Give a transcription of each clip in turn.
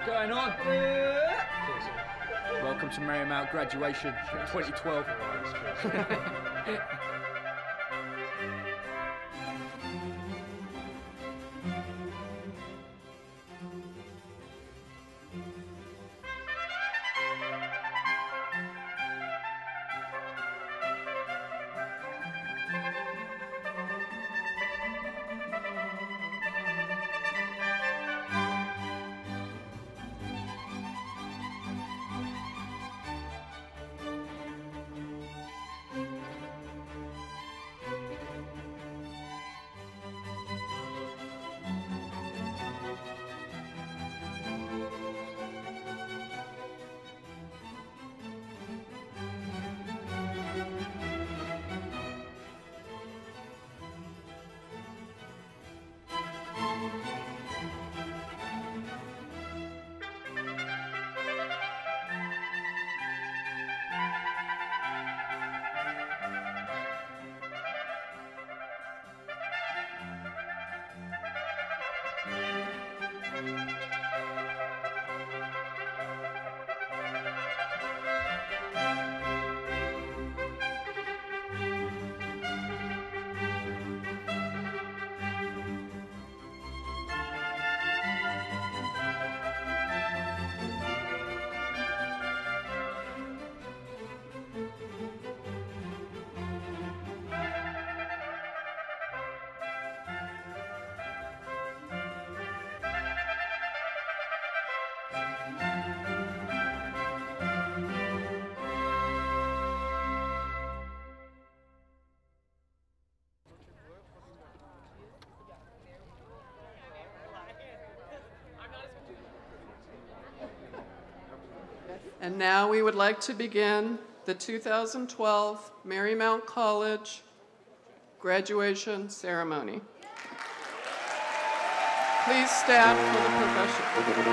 Going on. Welcome to Marymount graduation 2012. And now we would like to begin the 2012 Marymount College graduation ceremony. Please stand for the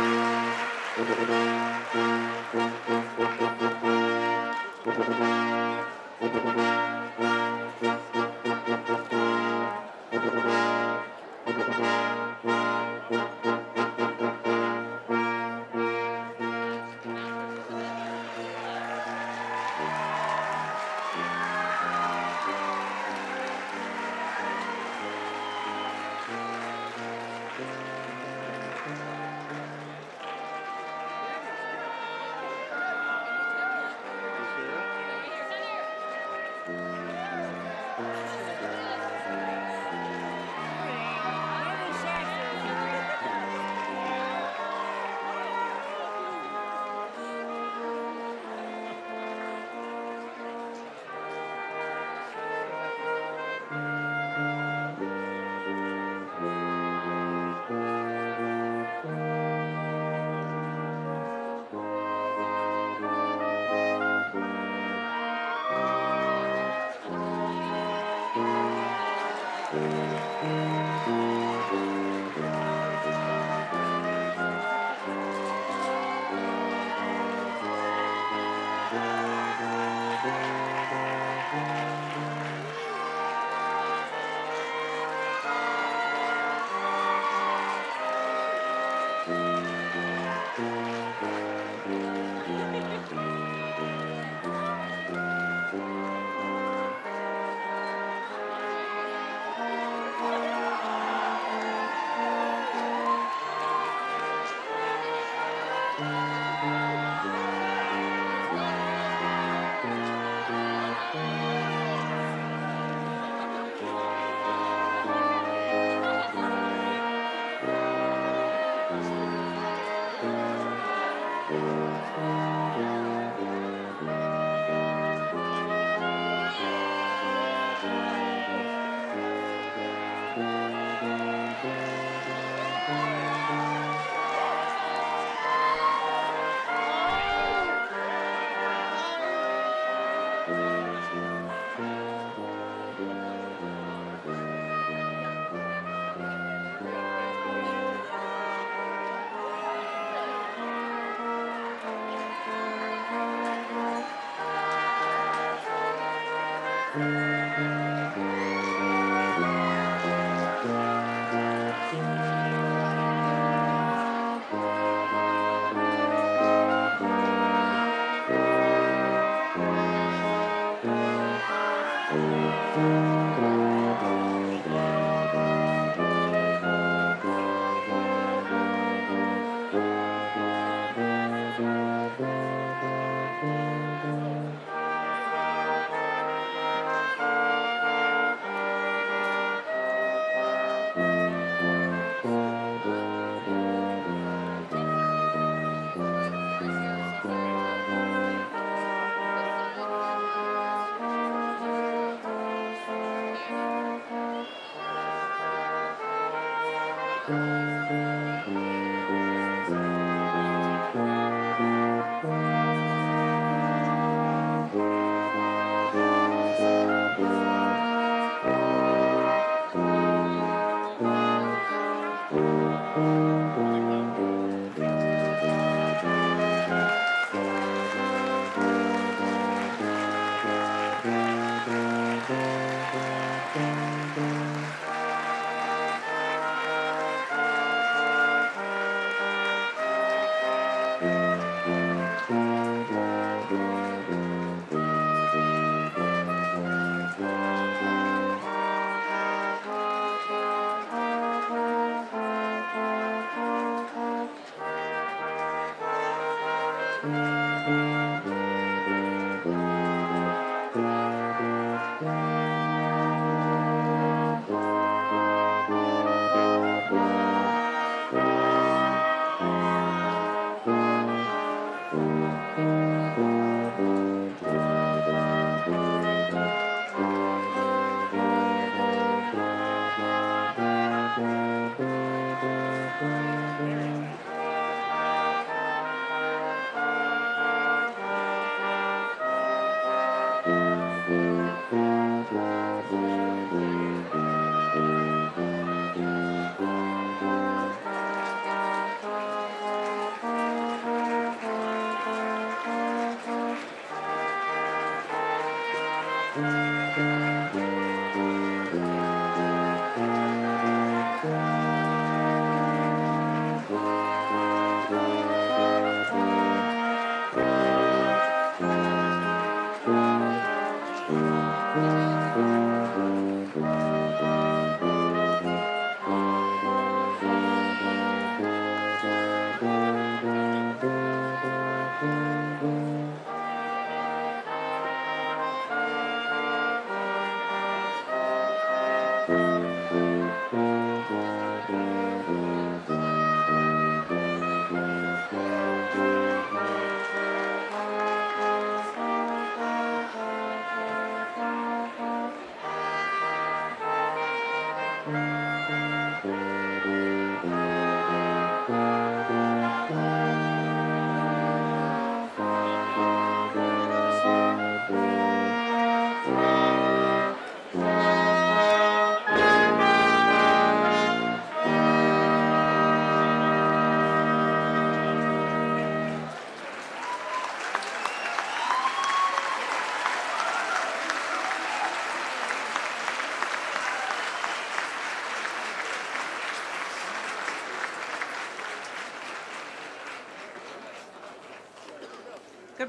Good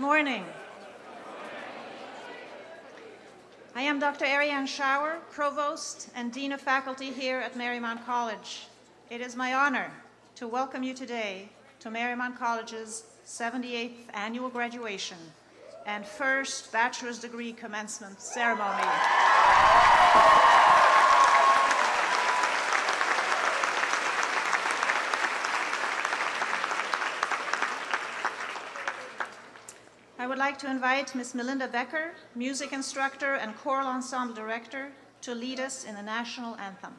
morning. I am Dr. Ariane Schauer, Provost and Dean of Faculty here at Marymount College. It is my honor to welcome you today to Marymount College's 78th annual graduation and first bachelor's degree commencement ceremony. I would like to invite Ms. Melinda Becker, music instructor and choral ensemble director, to lead us in the national anthem.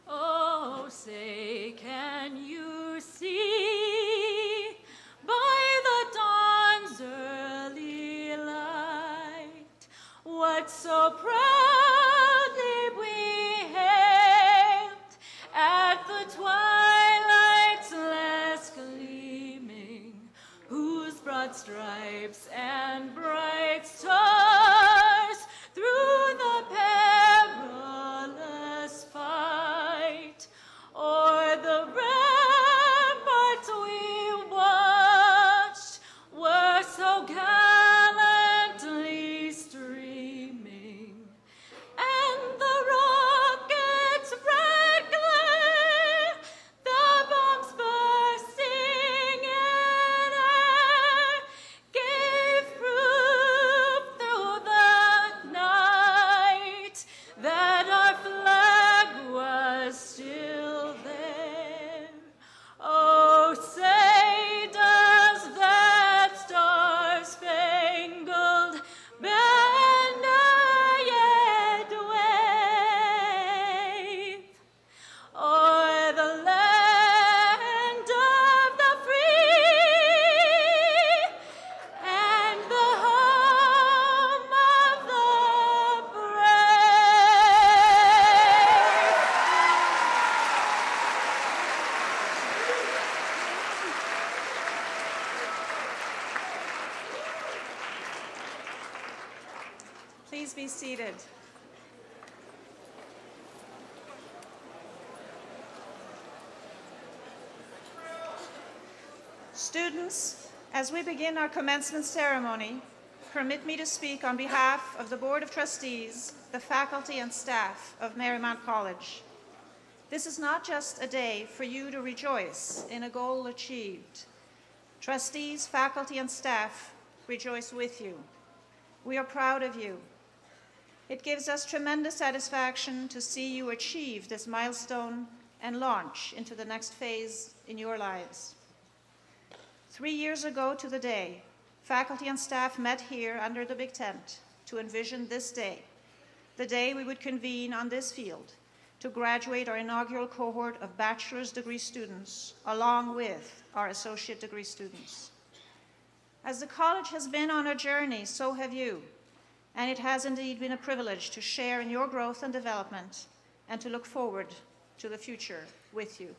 Oh, say, can you see by the dawn's early light what so proudly we hailed at the twilight's last gleaming, whose broad stripes and bright stars through the perilous fight o'er the ramparts we watched were so gallantly streaming, and the rocket's red glare, the bombs bursting in air, gave proof through the Please be seated. Students, as we begin our commencement ceremony, permit me to speak on behalf of the Board of Trustees, the faculty and staff of Marymount College. This is not just a day for you to rejoice in a goal achieved. Trustees, faculty, and staff rejoice with you. We are proud of you. It gives us tremendous satisfaction to see you achieve this milestone and launch into the next phase in your lives. 3 years ago to the day, faculty and staff met here under the big tent to envision this day, the day we would convene on this field to graduate our inaugural cohort of bachelor's degree students, along with our associate degree students. As the college has been on a journey, so have you, and it has indeed been a privilege to share in your growth and development and to look forward to the future with you.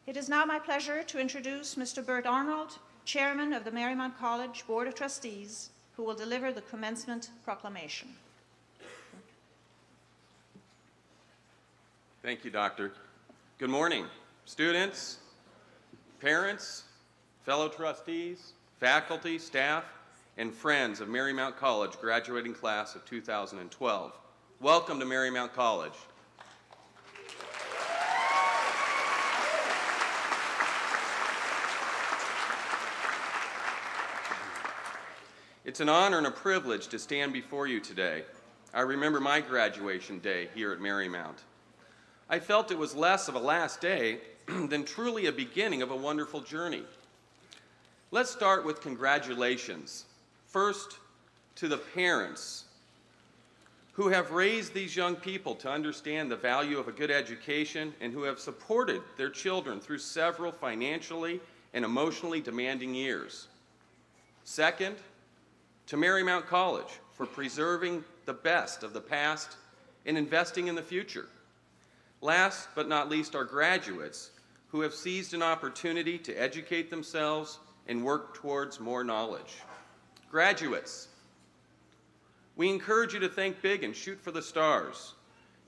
It is now my pleasure to introduce Mr. Bert Arnold, Chairman of the Marymount College Board of Trustees, who will deliver the commencement proclamation. Thank you, Doctor. Good morning, students, parents, fellow trustees, faculty, staff, and friends of Marymount College graduating class of 2012. Welcome to Marymount College. It's an honor and a privilege to stand before you today. I remember my graduation day here at Marymount. I felt it was less of a last day than truly a beginning of a wonderful journey. Let's start with congratulations. First, to the parents who have raised these young people to understand the value of a good education and who have supported their children through several financially and emotionally demanding years. Second, to Marymount College for preserving the best of the past and investing in the future. Last but not least, our graduates who have seized an opportunity to educate themselves and work towards more knowledge. Graduates, we encourage you to think big and shoot for the stars.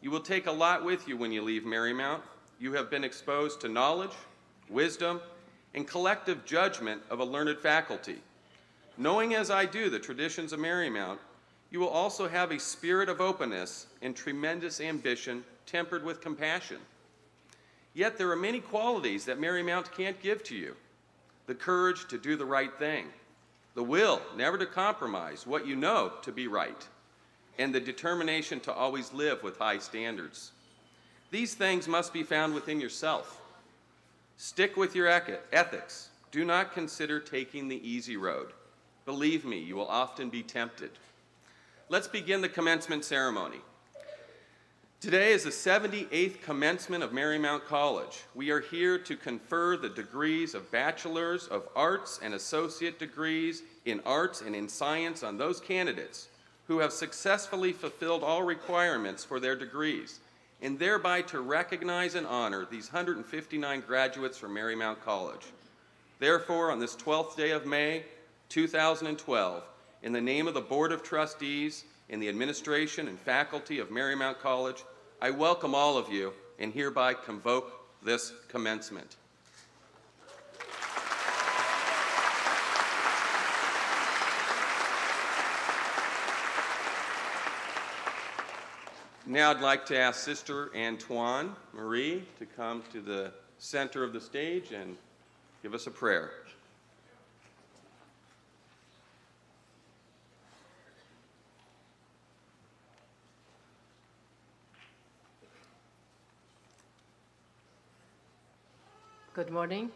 You will take a lot with you when you leave Marymount. You have been exposed to knowledge, wisdom, and collective judgment of a learned faculty. Knowing as I do the traditions of Marymount, you will also have a spirit of openness and tremendous ambition tempered with compassion. Yet there are many qualities that Marymount can't give to you. The courage to do the right thing, the will never to compromise what you know to be right, and the determination to always live with high standards. These things must be found within yourself. Stick with your ethics. Do not consider taking the easy road. Believe me, you will often be tempted. Let's begin the commencement ceremony. Today is the 78th commencement of Marymount College. We are here to confer the degrees of Bachelors of Arts and Associate degrees in Arts and in Science on those candidates who have successfully fulfilled all requirements for their degrees, and thereby to recognize and honor these 159 graduates from Marymount College. Therefore, on this 12th day of May, 2012, in the name of the Board of Trustees and the administration and faculty of Marymount College, I welcome all of you and hereby convoke this commencement. Now I'd like to ask Sister Antoine Marie to come to the center of the stage and give us a prayer. Good morning.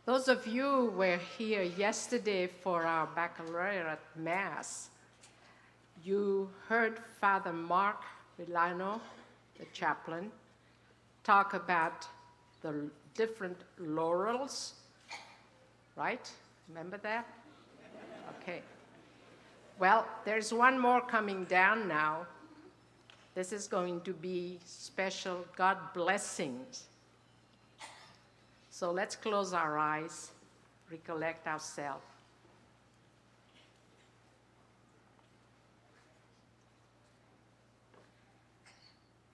Those of you who were here yesterday for our baccalaureate mass, you heard Father Mark Villano, the chaplain, talk about the different laurels, right? Remember that? Okay. Well, there's one more coming down now. This is going to be special God blessings. So let's close our eyes, recollect ourselves.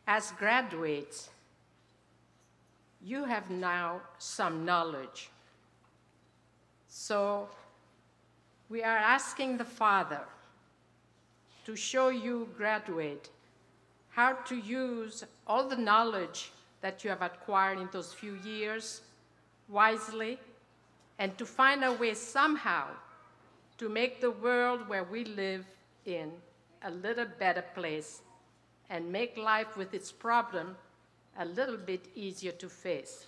As graduates, you have now some knowledge. So we are asking the Father to show you, graduate, how to use all the knowledge that you have acquired in those few years wisely, and to find a way somehow to make the world where we live in a little better place and make life with its problem a little bit easier to face.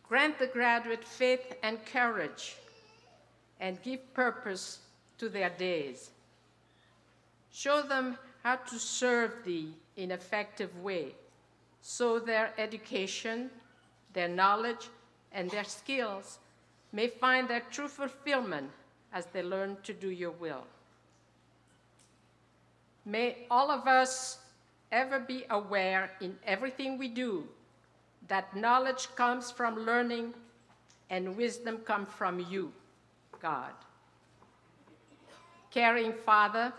Grant the graduate faith and courage and give purpose to their days. Show them how to serve thee in an effective way, so their education, their knowledge, and their skills may find their true fulfillment as they learn to do your will. May all of us ever be aware in everything we do that knowledge comes from learning and wisdom comes from you, God. Caring Father,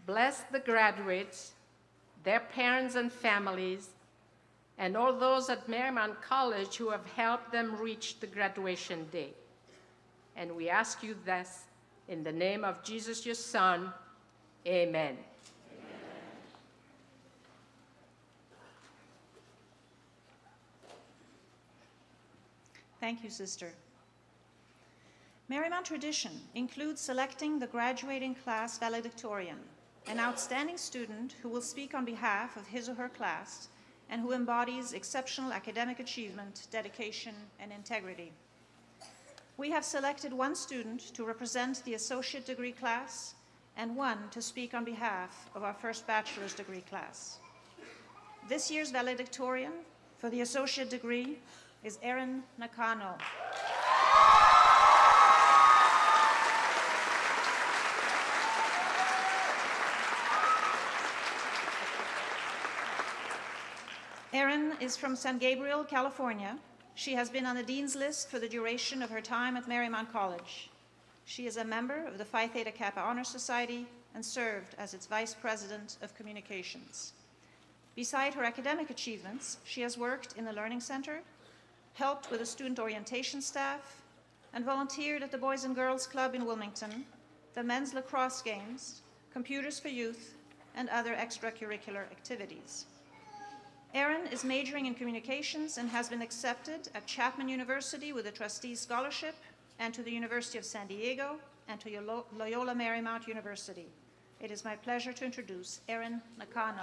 bless the graduates, their parents and families, and all those at Marymount College who have helped them reach the graduation day. And we ask you this in the name of Jesus, your Son. Amen. Thank you, Sister. Marymount tradition includes selecting the graduating class valedictorian, an outstanding student who will speak on behalf of his or her class and who embodies exceptional academic achievement, dedication, and integrity. We have selected one student to represent the associate degree class and one to speak on behalf of our first bachelor's degree class. This year's valedictorian for the associate degree is Erin Nakano. Erin is from San Gabriel, California. She has been on the Dean's List for the duration of her time at Marymount College. She is a member of the Phi Theta Kappa Honor Society and served as its Vice President of Communications. Beside her academic achievements, she has worked in the Learning Center, helped with the student orientation staff, and volunteered at the Boys and Girls Club in Wilmington, the Men's Lacrosse Games, Computers for Youth, and other extracurricular activities. Erin is majoring in communications and has been accepted at Chapman University with a trustee's scholarship, and to the University of San Diego, and to Loyola Marymount University. It is my pleasure to introduce Erin Nakano.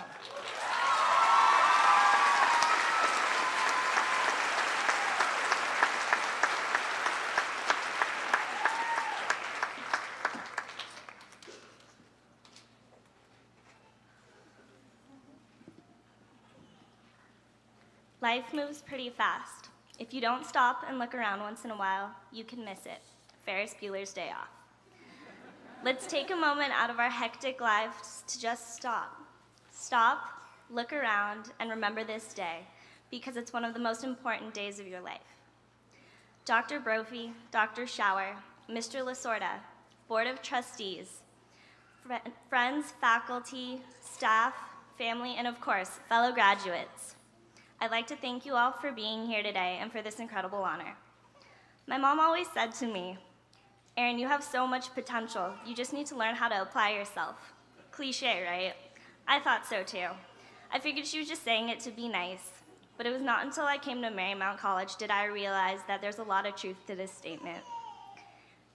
Life moves pretty fast. If you don't stop and look around once in a while, you can miss it. Ferris Bueller's Day Off. Let's take a moment out of our hectic lives to just stop. Stop, look around, and remember this day, because it's one of the most important days of your life. Dr. Brophy, Dr. Shower, Mr. Lasorda, Board of Trustees, friends, faculty, staff, family, and of course, fellow graduates. I'd like to thank you all for being here today and for this incredible honor. My mom always said to me, Erin, you have so much potential. You just need to learn how to apply yourself. Cliche, right? I thought so too. I figured she was just saying it to be nice, but it was not until I came to Marymount College did I realize that there's a lot of truth to this statement.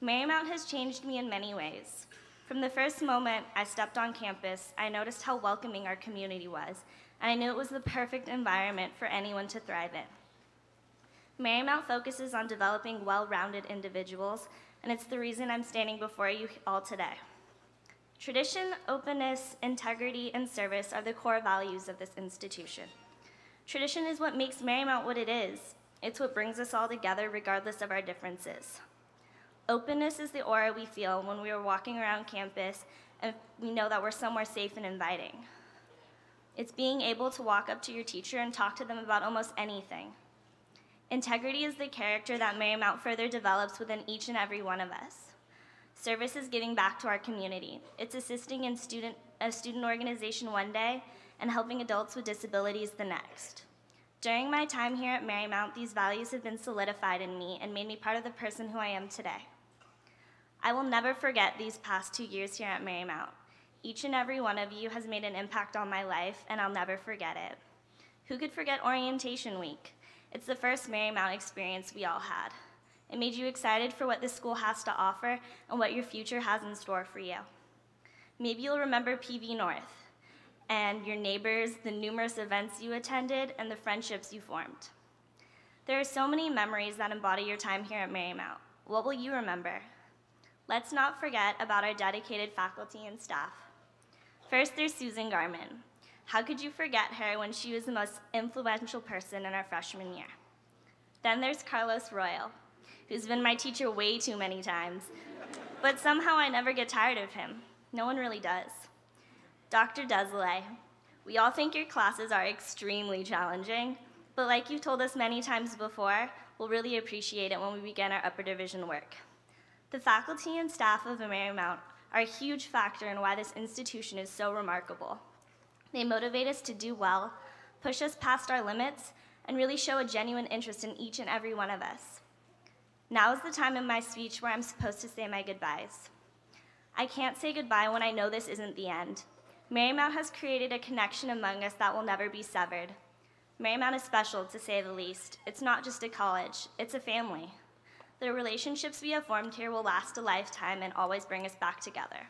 Marymount has changed me in many ways. From the first moment I stepped on campus, I noticed how welcoming our community was, and I knew it was the perfect environment for anyone to thrive in. Marymount focuses on developing well-rounded individuals, and it's the reason I'm standing before you all today. Tradition, openness, integrity, and service are the core values of this institution. Tradition is what makes Marymount what it is. It's what brings us all together regardless of our differences. Openness is the aura we feel when we are walking around campus and we know that we're somewhere safe and inviting. It's being able to walk up to your teacher and talk to them about almost anything. Integrity is the character that Marymount further develops within each and every one of us. Service is giving back to our community. It's assisting in student a student organization one day and helping adults with disabilities the next. During my time here at Marymount, these values have been solidified in me and made me part of the person who I am today. I will never forget these past 2 years here at Marymount. Each and every one of you has made an impact on my life, and I'll never forget it. Who could forget Orientation Week? It's the first Marymount experience we all had. It made you excited for what this school has to offer and what your future has in store for you. Maybe you'll remember PV North and your neighbors, the numerous events you attended, and the friendships you formed. There are so many memories that embody your time here at Marymount. What will you remember? Let's not forget about our dedicated faculty and staff. First, there's Susan Garman. How could you forget her when she was the most influential person in our freshman year? Then there's Carlos Royal, who's been my teacher way too many times, but somehow I never get tired of him. No one really does. Dr. Desley, we all think your classes are extremely challenging, but like you've told us many times before, we'll really appreciate it when we begin our upper division work. The faculty and staff of Marymount are a huge factor in why this institution is so remarkable. They motivate us to do well, push us past our limits, and really show a genuine interest in each and every one of us. Now is the time in my speech where I'm supposed to say my goodbyes. I can't say goodbye when I know this isn't the end. Marymount has created a connection among us that will never be severed. Marymount is special, to say the least. It's not just a college, it's a family. The relationships we have formed here will last a lifetime and always bring us back together.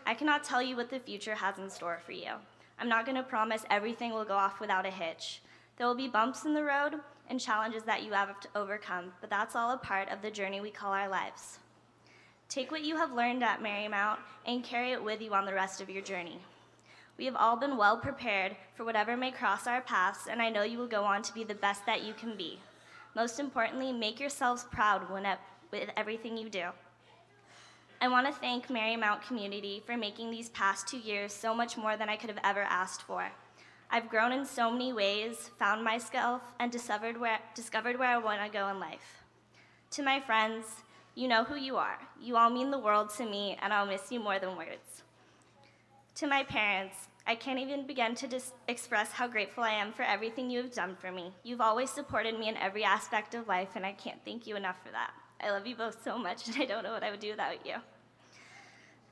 I cannot tell you what the future has in store for you. I'm not going to promise everything will go off without a hitch. There will be bumps in the road and challenges that you have to overcome, but that's all a part of the journey we call our lives. Take what you have learned at Marymount and carry it with you on the rest of your journey. We have all been well prepared for whatever may cross our paths, and I know you will go on to be the best that you can be. Most importantly, make yourselves proud with everything you do. I want to thank Marymount community for making these past 2 years so much more than I could have ever asked for. I've grown in so many ways, found myself, and discovered where I want to go in life. To my friends, you know who you are. You all mean the world to me, and I'll miss you more than words. To my parents, I can't even begin to express how grateful I am for everything you have done for me. You've always supported me in every aspect of life, and I can't thank you enough for that. I love you both so much, and I don't know what I would do without you.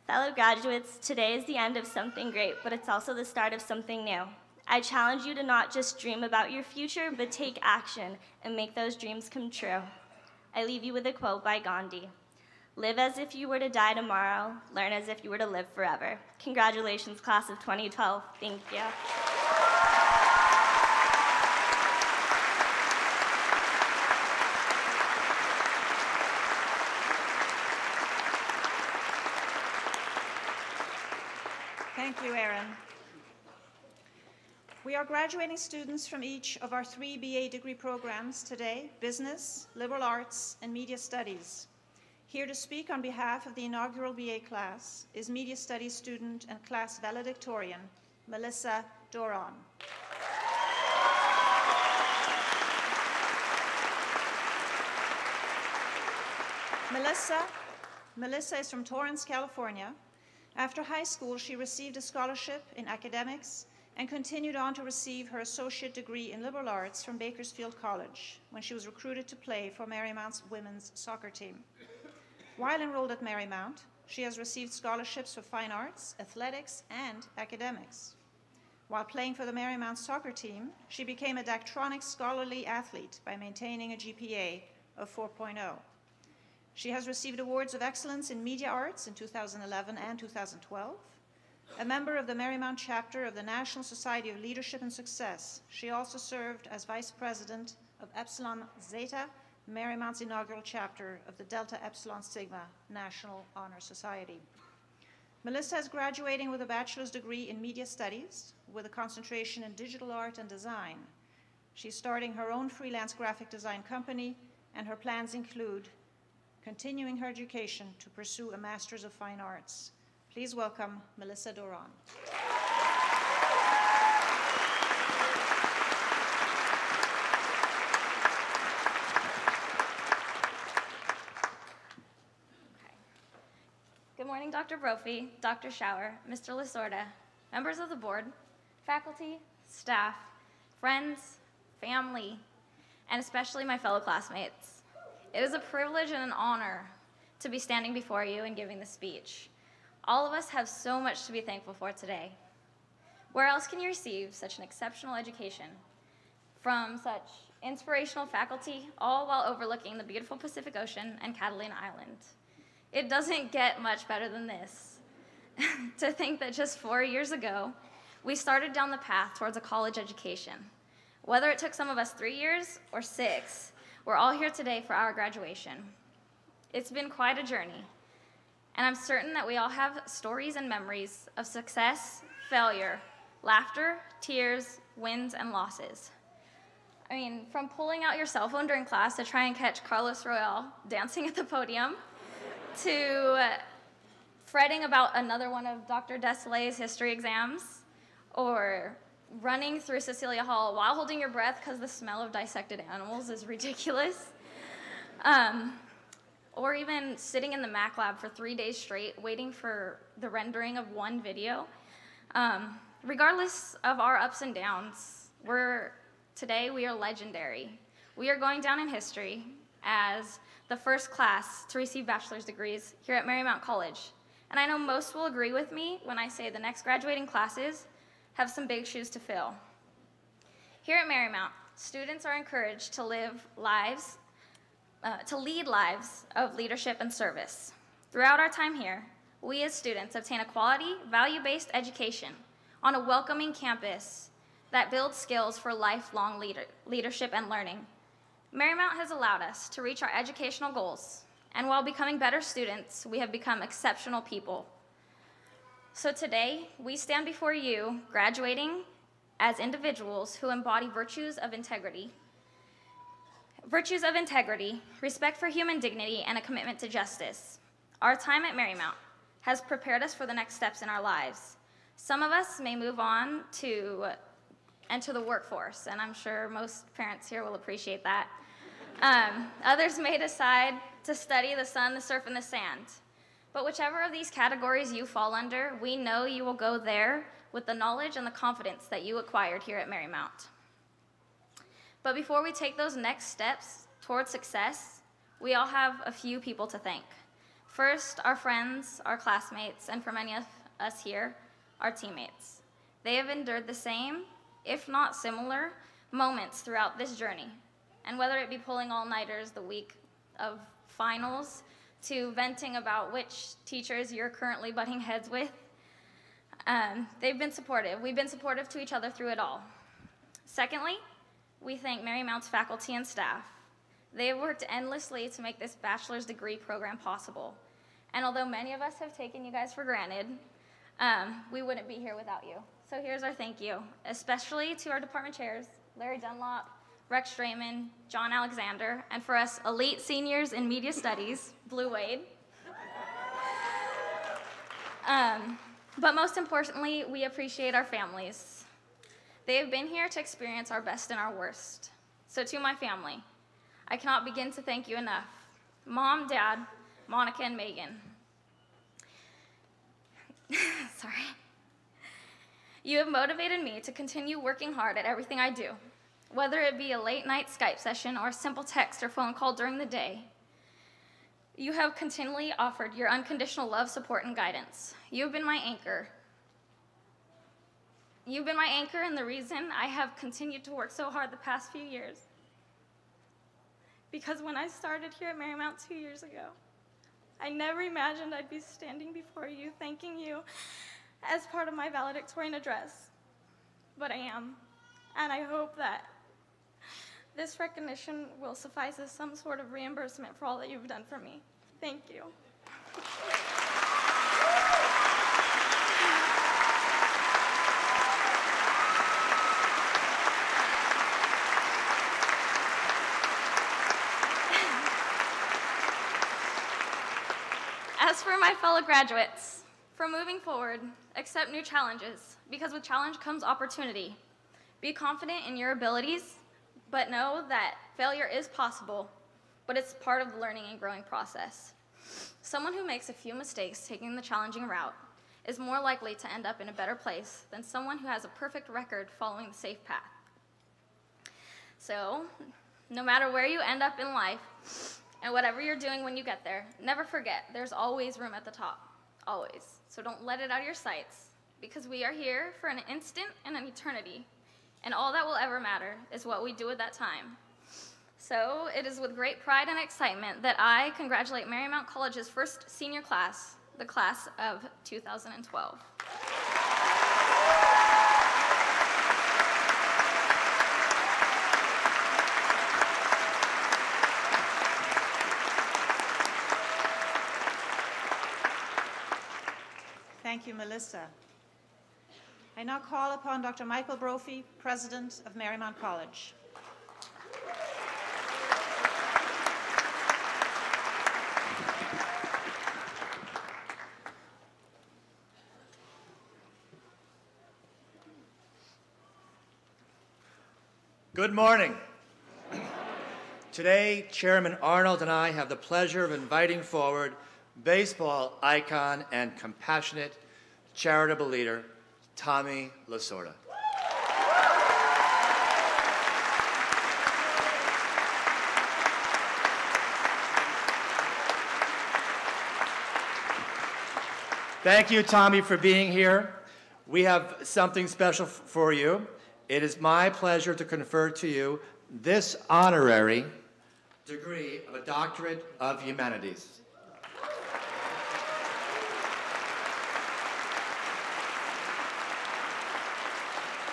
Fellow graduates, today is the end of something great, but it's also the start of something new. I challenge you to not just dream about your future, but take action and make those dreams come true. I leave you with a quote by Gandhi. Live as if you were to die tomorrow, learn as if you were to live forever. Congratulations, class of 2012. Thank you. Thank you, Erin. We are graduating students from each of our 3 BA degree programs today: Business, Liberal Arts, and Media Studies. Here to speak on behalf of the inaugural BA class is Media Studies student and class valedictorian, Melissa Doron. Melissa is from Torrance, California. After high school, she received a scholarship in academics and continued on to receive her associate degree in liberal arts from Bakersfield College when she was recruited to play for Marymount's women's soccer team. While enrolled at Marymount, she has received scholarships for fine arts, athletics, and academics. While playing for the Marymount soccer team, she became a Daktronics scholarly athlete by maintaining a GPA of 4.0. She has received awards of excellence in media arts in 2011 and 2012. A member of the Marymount chapter of the National Society of Leadership and Success, she also served as vice president of Epsilon Zeta, Marymount's inaugural chapter of the Delta Epsilon Sigma National Honor Society. Melissa is graduating with a bachelor's degree in media studies with a concentration in digital art and design. She's starting her own freelance graphic design company, and her plans include continuing her education to pursue a Master's of Fine Arts. Please welcome Melissa Doron. Good morning, Dr. Brophy, Dr. Shower, Mr. Lasorda, members of the board, faculty, staff, friends, family, and especially my fellow classmates. It is a privilege and an honor to be standing before you and giving this speech. All of us have so much to be thankful for today. Where else can you receive such an exceptional education from such inspirational faculty, all while overlooking the beautiful Pacific Ocean and Catalina Island? It doesn't get much better than this. To think that just 4 years ago, we started down the path towards a college education. Whether it took some of us 3 years or 6, we're all here today for our graduation. It's been quite a journey, and I'm certain that we all have stories and memories of success, failure, laughter, tears, wins, and losses. I mean, from pulling out your cell phone during class to try and catch Carlos Royale dancing at the podium, to fretting about another one of Dr. Desaillet's history exams, or running through Cecilia Hall while holding your breath because the smell of dissected animals is ridiculous, or even sitting in the Mac lab for 3 days straight waiting for the rendering of one video. Regardless of our ups and downs, today we are legendary. We are going down in history as the first class to receive bachelor's degrees here at Marymount College. And I know most will agree with me when I say the next graduating classes have some big shoes to fill. Here at Marymount, students are encouraged to lead lives of leadership and service. Throughout our time here, we as students obtain a quality, value-based education on a welcoming campus that builds skills for lifelong leadership and learning. Marymount has allowed us to reach our educational goals, and while becoming better students, we have become exceptional people. So today, we stand before you, graduating as individuals who embody virtues of integrity, respect for human dignity, and a commitment to justice. Our time at Marymount has prepared us for the next steps in our lives. Some of us may move on to enter the workforce, and I'm sure most parents here will appreciate that. Others may decide to study the sun, the surf, and the sand. But whichever of these categories you fall under, we know you will go there with the knowledge and the confidence that you acquired here at Marymount. But before we take those next steps towards success, we all have a few people to thank. First, our friends, our classmates, and for many of us here, our teammates. They have endured the same, if not similar, moments throughout this journey. And whether it be pulling all-nighters the week of finals, to venting about which teachers you're currently butting heads with, they've been supportive. We've been supportive to each other through it all. Secondly, we thank Marymount's faculty and staff. They have worked endlessly to make this bachelor's degree program possible. And although many of us have taken you guys for granted, we wouldn't be here without you. So here's our thank you, especially to our department chairs, Larry Dunlop, Rex Strayman, John Alexander, and for us elite seniors in media studies, Blue Wade. But most importantly, we appreciate our families. They have been here to experience our best and our worst. So to my family, I cannot begin to thank you enough. Mom, Dad, Monica, and Megan. Sorry. You have motivated me to continue working hard at everything I do. Whether it be a late night Skype session or a simple text or phone call during the day, you have continually offered your unconditional love, support, and guidance. You've been my anchor. You've been my anchor and the reason I have continued to work so hard the past few years. Because when I started here at Marymount 2 years ago, I never imagined I'd be standing before you, thanking you as part of my valedictorian address. But I am, and I hope that this recognition will suffice as some sort of reimbursement for all that you've done for me. Thank you. As for my fellow graduates, for moving forward, accept new challenges, because with challenge comes opportunity. Be confident in your abilities, but know that failure is possible, but it's part of the learning and growing process. Someone who makes a few mistakes taking the challenging route is more likely to end up in a better place than someone who has a perfect record following the safe path. So, no matter where you end up in life, and whatever you're doing when you get there, never forget there's always room at the top, always. So don't let it out of your sights, because we are here for an instant and an eternity, and all that will ever matter is what we do at that time. So it is with great pride and excitement that I congratulate Marymount College's first senior class, the class of 2012. Thank you, Melissa. I now call upon Dr. Michael Brophy, President of Marymount College. Good morning. Today, Chairman Arnold and I have the pleasure of inviting forward baseball icon and compassionate charitable leader, Tommy Lasorda. Thank you, Tommy, for being here. We have something special for you. It is my pleasure to confer to you this honorary degree of a Doctorate of Humanities.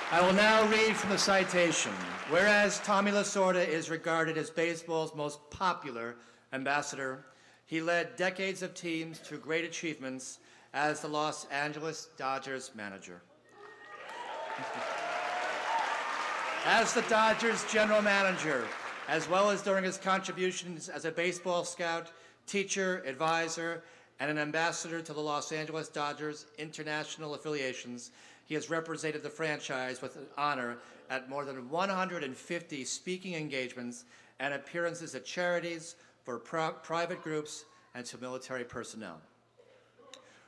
I will now read from the citation. Whereas Tommy Lasorda is regarded as baseball's most popular ambassador, he led decades of teams to great achievements as the Los Angeles Dodgers manager. As the Dodgers general manager, as well as during his contributions as a baseball scout, teacher, advisor, and an ambassador to the Los Angeles Dodgers international affiliations, he has represented the franchise with honor at more than 150 speaking engagements and appearances at charities, for private groups, and to military personnel.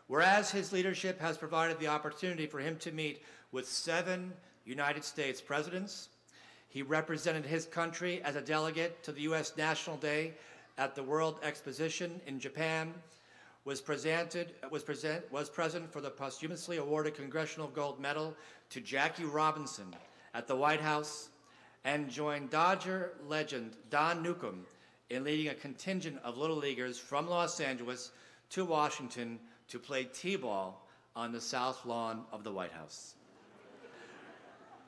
Whereas his leadership has provided the opportunity for him to meet with 7 United States presidents, he represented his country as a delegate to the U.S. National Day at the World Exposition in Japan, was present for the posthumously awarded Congressional Gold Medal to Jackie Robinson at the White House, and joined Dodger legend Don Newcombe in leading a contingent of Little Leaguers from Los Angeles to Washington to play T-ball on the South Lawn of the White House.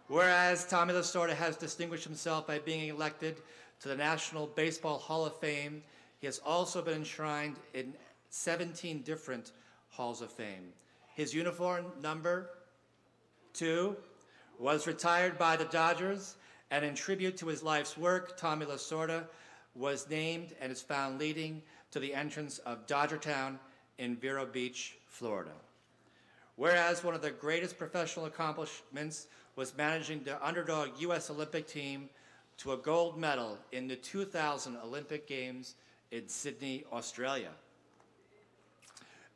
Whereas Tommy Lasorda has distinguished himself by being elected to the National Baseball Hall of Fame, he has also been enshrined in 17 different halls of fame. His uniform number 2 was retired by the Dodgers, and in tribute to his life's work, Tommy Lasorda was named and is found leading to the entrance of Dodgertown in Vero Beach, Florida. Whereas one of the greatest professional accomplishments was managing the underdog U.S. Olympic team to a gold medal in the 2000 Olympic Games in Sydney, Australia.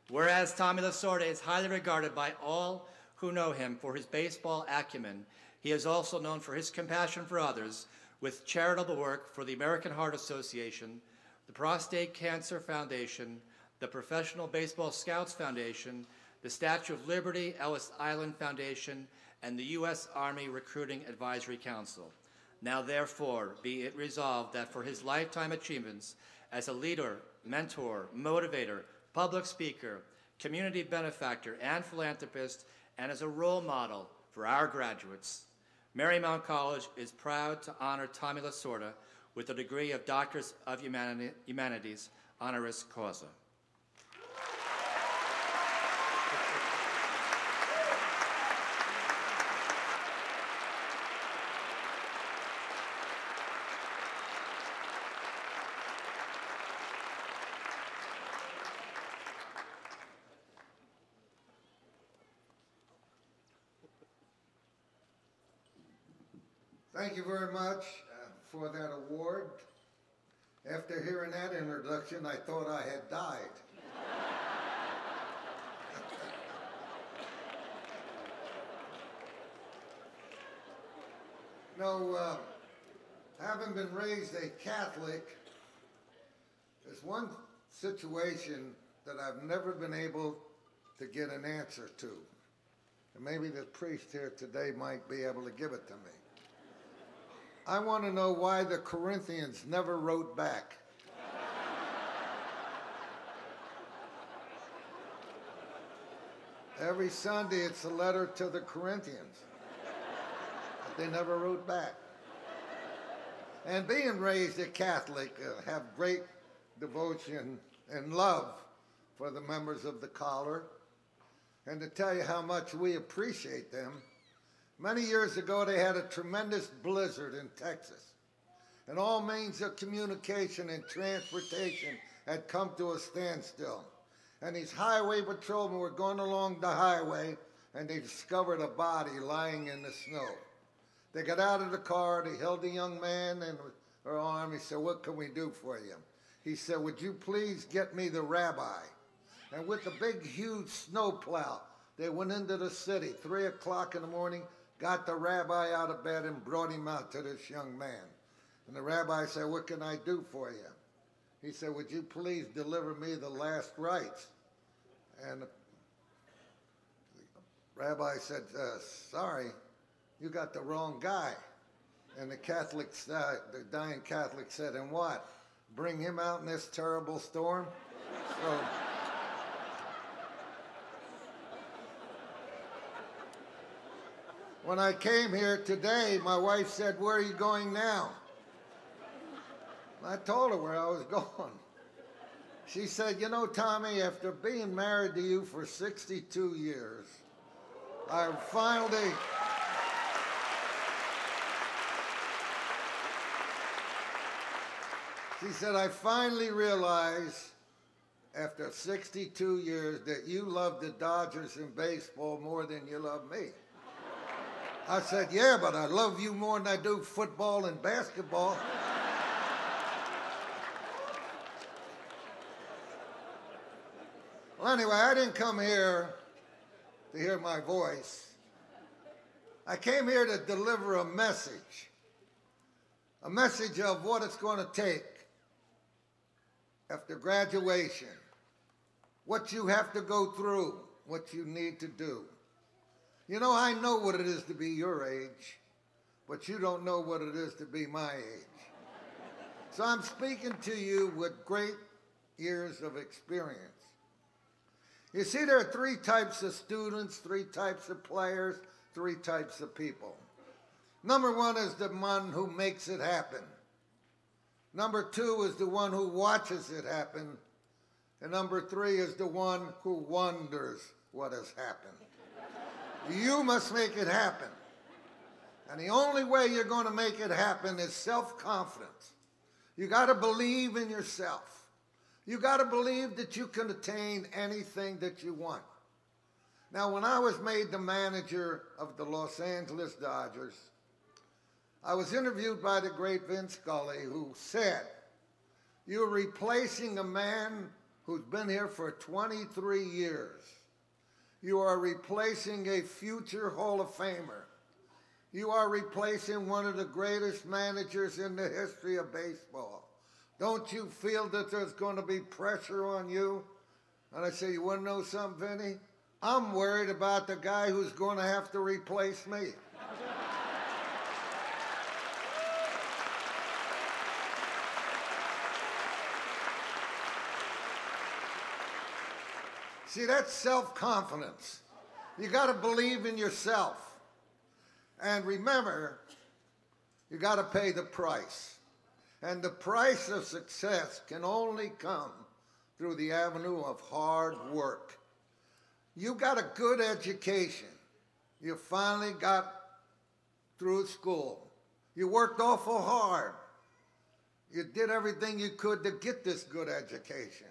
Whereas Tommy Lasorda is highly regarded by all who know him for his baseball acumen, he is also known for his compassion for others with charitable work for the American Heart Association, the Prostate Cancer Foundation, the Professional Baseball Scouts Foundation, the Statue of Liberty Ellis Island Foundation, and the U.S. Army Recruiting Advisory Council. Now therefore be it resolved that for his lifetime achievements as a leader, mentor, motivator, public speaker, community benefactor, and philanthropist, and as a role model for our graduates, Marymount College is proud to honor Tommy Lasorda with the degree of Doctor of Humanities, honoris causa. Thank you very much for that award. After hearing that introduction, I thought I had died. No, having been raised a Catholic, there's one situation that I've never been able to get an answer to. And maybe the priest here today might be able to give it to me. I want to know why the Corinthians never wrote back. Every Sunday it's a letter to the Corinthians. But they never wrote back. And being raised a Catholic, have great devotion and love for the members of the collar. And to tell you how much we appreciate them, many years ago they had a tremendous blizzard in Texas. And all means of communication and transportation had come to a standstill. And these highway patrolmen were going along the highway and they discovered a body lying in the snow. They got out of the car, they held the young man in her arm. He said, "What can we do for you?" He said, "Would you please get me the rabbi?" And with the big, huge snowplow, they went into the city, 3 o'clock in the morning, got the rabbi out of bed and brought him out to this young man. And the rabbi said, "What can I do for you?" He said, "Would you please deliver me the last rites?" And the rabbi said, "Sorry, you got the wrong guy." And the dying Catholic said, "And what? Bring him out in this terrible storm?" So, when I came here today, my wife said, "Where are you going now?" I told her where I was going. She said, "You know, Tommy, after being married to you for 62 years, I finally..." She said, "I finally realized after 62 years that you love the Dodgers in baseball more than you love me." I said, "Yeah, but I love you more than I do football and basketball." Well, anyway, I didn't come here to hear my voice. I came here to deliver a message of what it's going to take after graduation, what you have to go through, what you need to do. You know, I know what it is to be your age, but you don't know what it is to be my age. So I'm speaking to you with great years of experience. You see, there are 3 types of students, 3 types of players, 3 types of people. Number 1 is the one who makes it happen. Number 2 is the one who watches it happen. And number 3 is the one who wonders what has happened. You must make it happen. And the only way you're going to make it happen is self-confidence. You got to believe in yourself. You got to believe that you can attain anything that you want. Now, when I was made the manager of the Los Angeles Dodgers, I was interviewed by the great Vince Scully, who said, "You're replacing a man who's been here for 23 years. You are replacing a future Hall of Famer. You are replacing one of the greatest managers in the history of baseball. Don't you feel that there's going to be pressure on you?" And I say, "You want to know something, Vinny? I'm worried about the guy who's going to have to replace me." See, that's self-confidence. You got to believe in yourself. And remember, you got to pay the price. And the price of success can only come through the avenue of hard work. You got a good education. You finally got through school. You worked awful hard. You did everything you could to get this good education.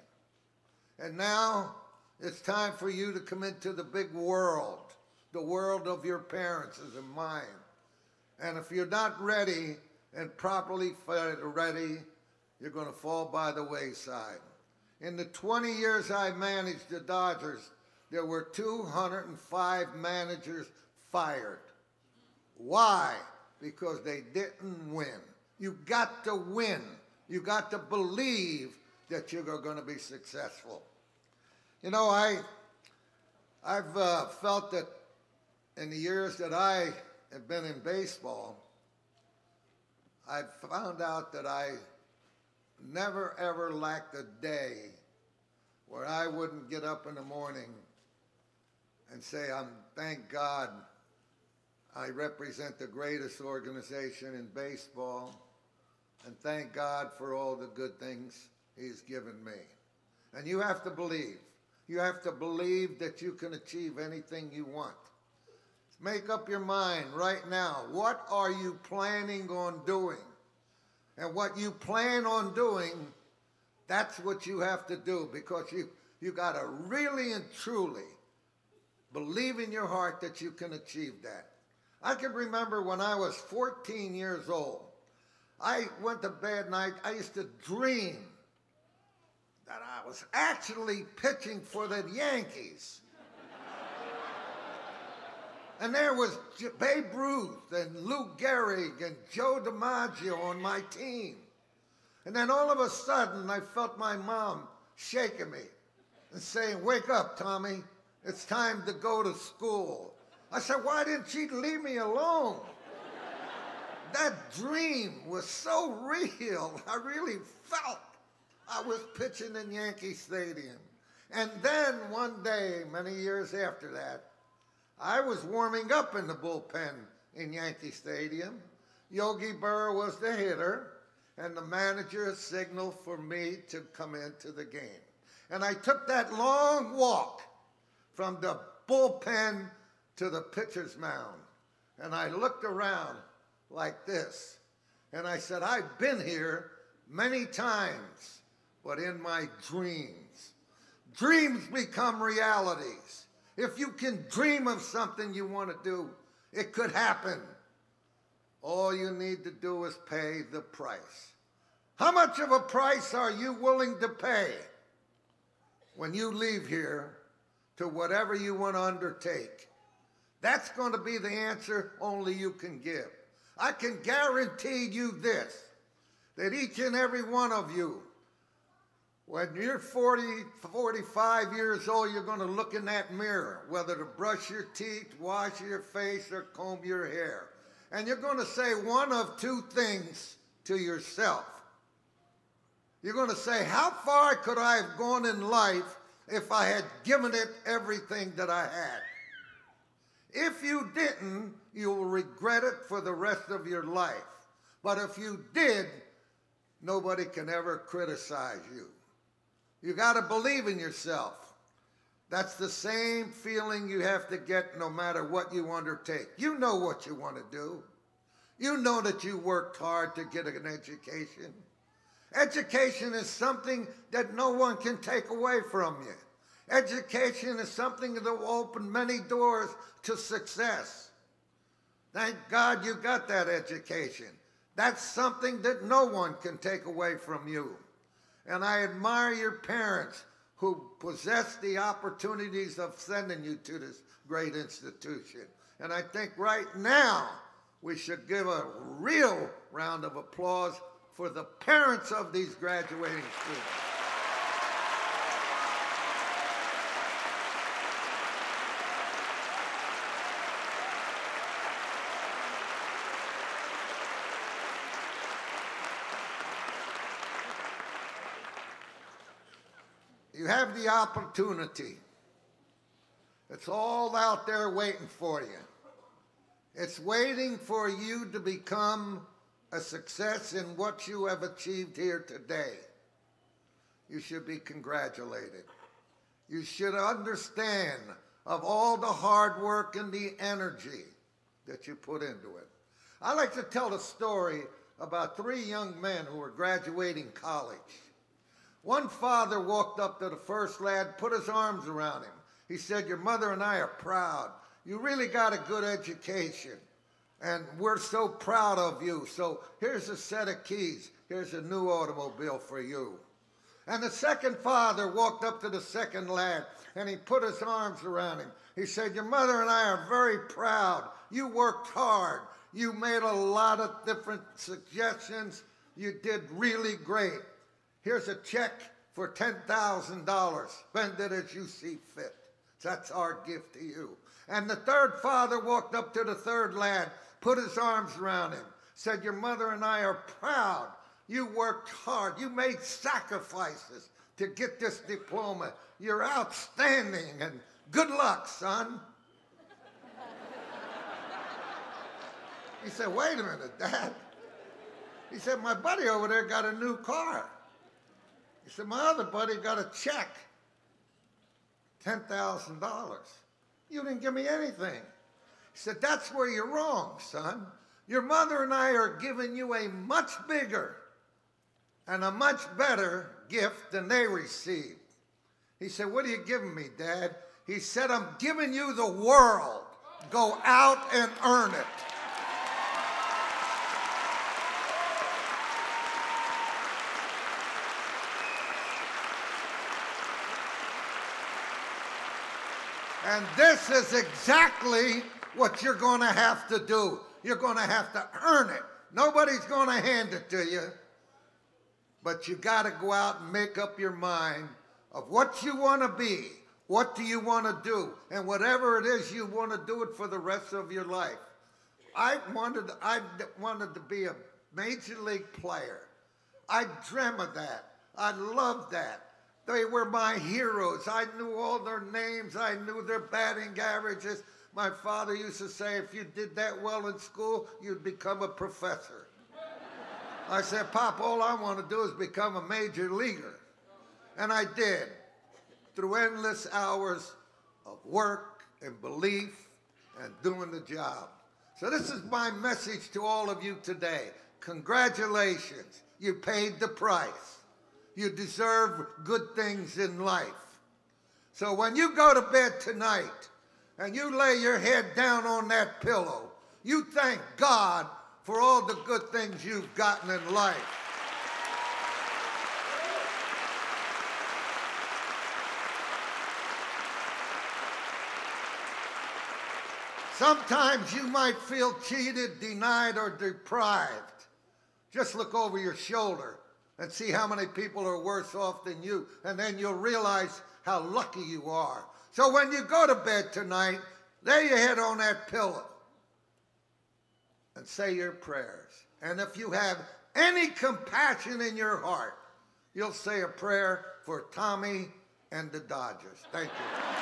And now it's time for you to come into the big world, the world of your parents and mine. And if you're not ready and properly ready, you're going to fall by the wayside. In the 20 years I managed the Dodgers, there were 205 managers fired. Why? Because they didn't win. You got to win. You got to believe that you're going to be successful. You know, I've felt that in the years that I have been in baseball, I've found out that I never ever lacked a day where I wouldn't get up in the morning and say, thank God I represent the greatest organization in baseball, and thank God for all the good things he's given me. And you have to believe. You have to believe that you can achieve anything you want. Make up your mind right now. What are you planning on doing? And what you plan on doing, that's what you have to do, because you got to really and truly believe in your heart that you can achieve that. I can remember when I was 14 years old, I went to bed and I used to dream that I was actually pitching for the Yankees. And there was Babe Ruth and Lou Gehrig and Joe DiMaggio on my team. And then all of a sudden, I felt my mom shaking me and saying, "Wake up, Tommy. It's time to go to school." I said, "Why didn't she leave me alone?" That dream was so real. I really felt I was pitching in Yankee Stadium. And then one day, many years after that, I was warming up in the bullpen in Yankee Stadium. Yogi Berra was the hitter, and the manager signaled for me to come into the game. And I took that long walk from the bullpen to the pitcher's mound, and I looked around like this, and I said, "I've been here many times, but in my dreams." Dreams become realities. If you can dream of something you want to do, it could happen. All you need to do is pay the price. How much of a price are you willing to pay when you leave here to whatever you want to undertake? That's going to be the answer only you can give. I can guarantee you this, that each and every one of you, when you're 40, 45 years old, you're going to look in that mirror, whether to brush your teeth, wash your face, or comb your hair. And you're going to say one of two things to yourself. You're going to say, how far could I have gone in life if I had given it everything that I had? If you didn't, you will regret it for the rest of your life. But if you did, nobody can ever criticize you. You got to believe in yourself. That's the same feeling you have to get no matter what you undertake. You know what you want to do. You know that you worked hard to get an education. Education is something that no one can take away from you. Education is something that will open many doors to success. Thank God you got that education. That's something that no one can take away from you. And I admire your parents who possess the opportunities of sending you to this great institution. And I think right now we should give a real round of applause for the parents of these graduating students. You have the opportunity. It's all out there waiting for you. It's waiting for you to become a success in what you have achieved here today. You should be congratulated. You should understand of all the hard work and the energy that you put into it. I like to tell a story about 3 young men who were graduating college. One father walked up to the first lad, put his arms around him. He said, "Your mother and I are proud. You really got a good education. And we're so proud of you. So here's a set of keys. Here's a new automobile for you. And the second father walked up to the second lad, and he put his arms around him. He said, your mother and I are very proud. You worked hard. You made a lot of different suggestions. You did really great. Here's a check for $10,000. Spend it as you see fit. That's our gift to you. And the third father walked up to the third lad, put his arms around him, said, your mother and I are proud. You worked hard. You made sacrifices to get this diploma. You're outstanding, and good luck, son. He said, wait a minute, Dad. He said, my buddy over there got a new car. He said, my other buddy got a check, $10,000. You didn't give me anything. He said, that's where you're wrong, son. Your mother and I are giving you a much bigger and a much better gift than they received. He said, what are you giving me, Dad? He said, I'm giving you the world. Go out and earn it. And this is exactly what you're going to have to do. You're going to have to earn it. Nobody's going to hand it to you. But you got to go out and make up your mind of what you want to be. What do you want to do? And whatever it is, you want to do it for the rest of your life. I wanted to be a major league player. I dreamt of that. I loved that. They were my heroes. I knew all their names. I knew their batting averages. My father used to say, if you did that well in school, you'd become a professor. I said, Pop, all I want to do is become a major leaguer. And I did, through endless hours of work and belief and doing the job. So this is my message to all of you today. Congratulations. You paid the price. You deserve good things in life. So when you go to bed tonight and you lay your head down on that pillow, you thank God for all the good things you've gotten in life. Sometimes you might feel cheated, denied, or deprived. Just look over your shoulder and see how many people are worse off than you, and then you'll realize how lucky you are. So when you go to bed tonight, lay your head on that pillow and say your prayers. And if you have any compassion in your heart, you'll say a prayer for Tommy and the Dodgers. Thank you.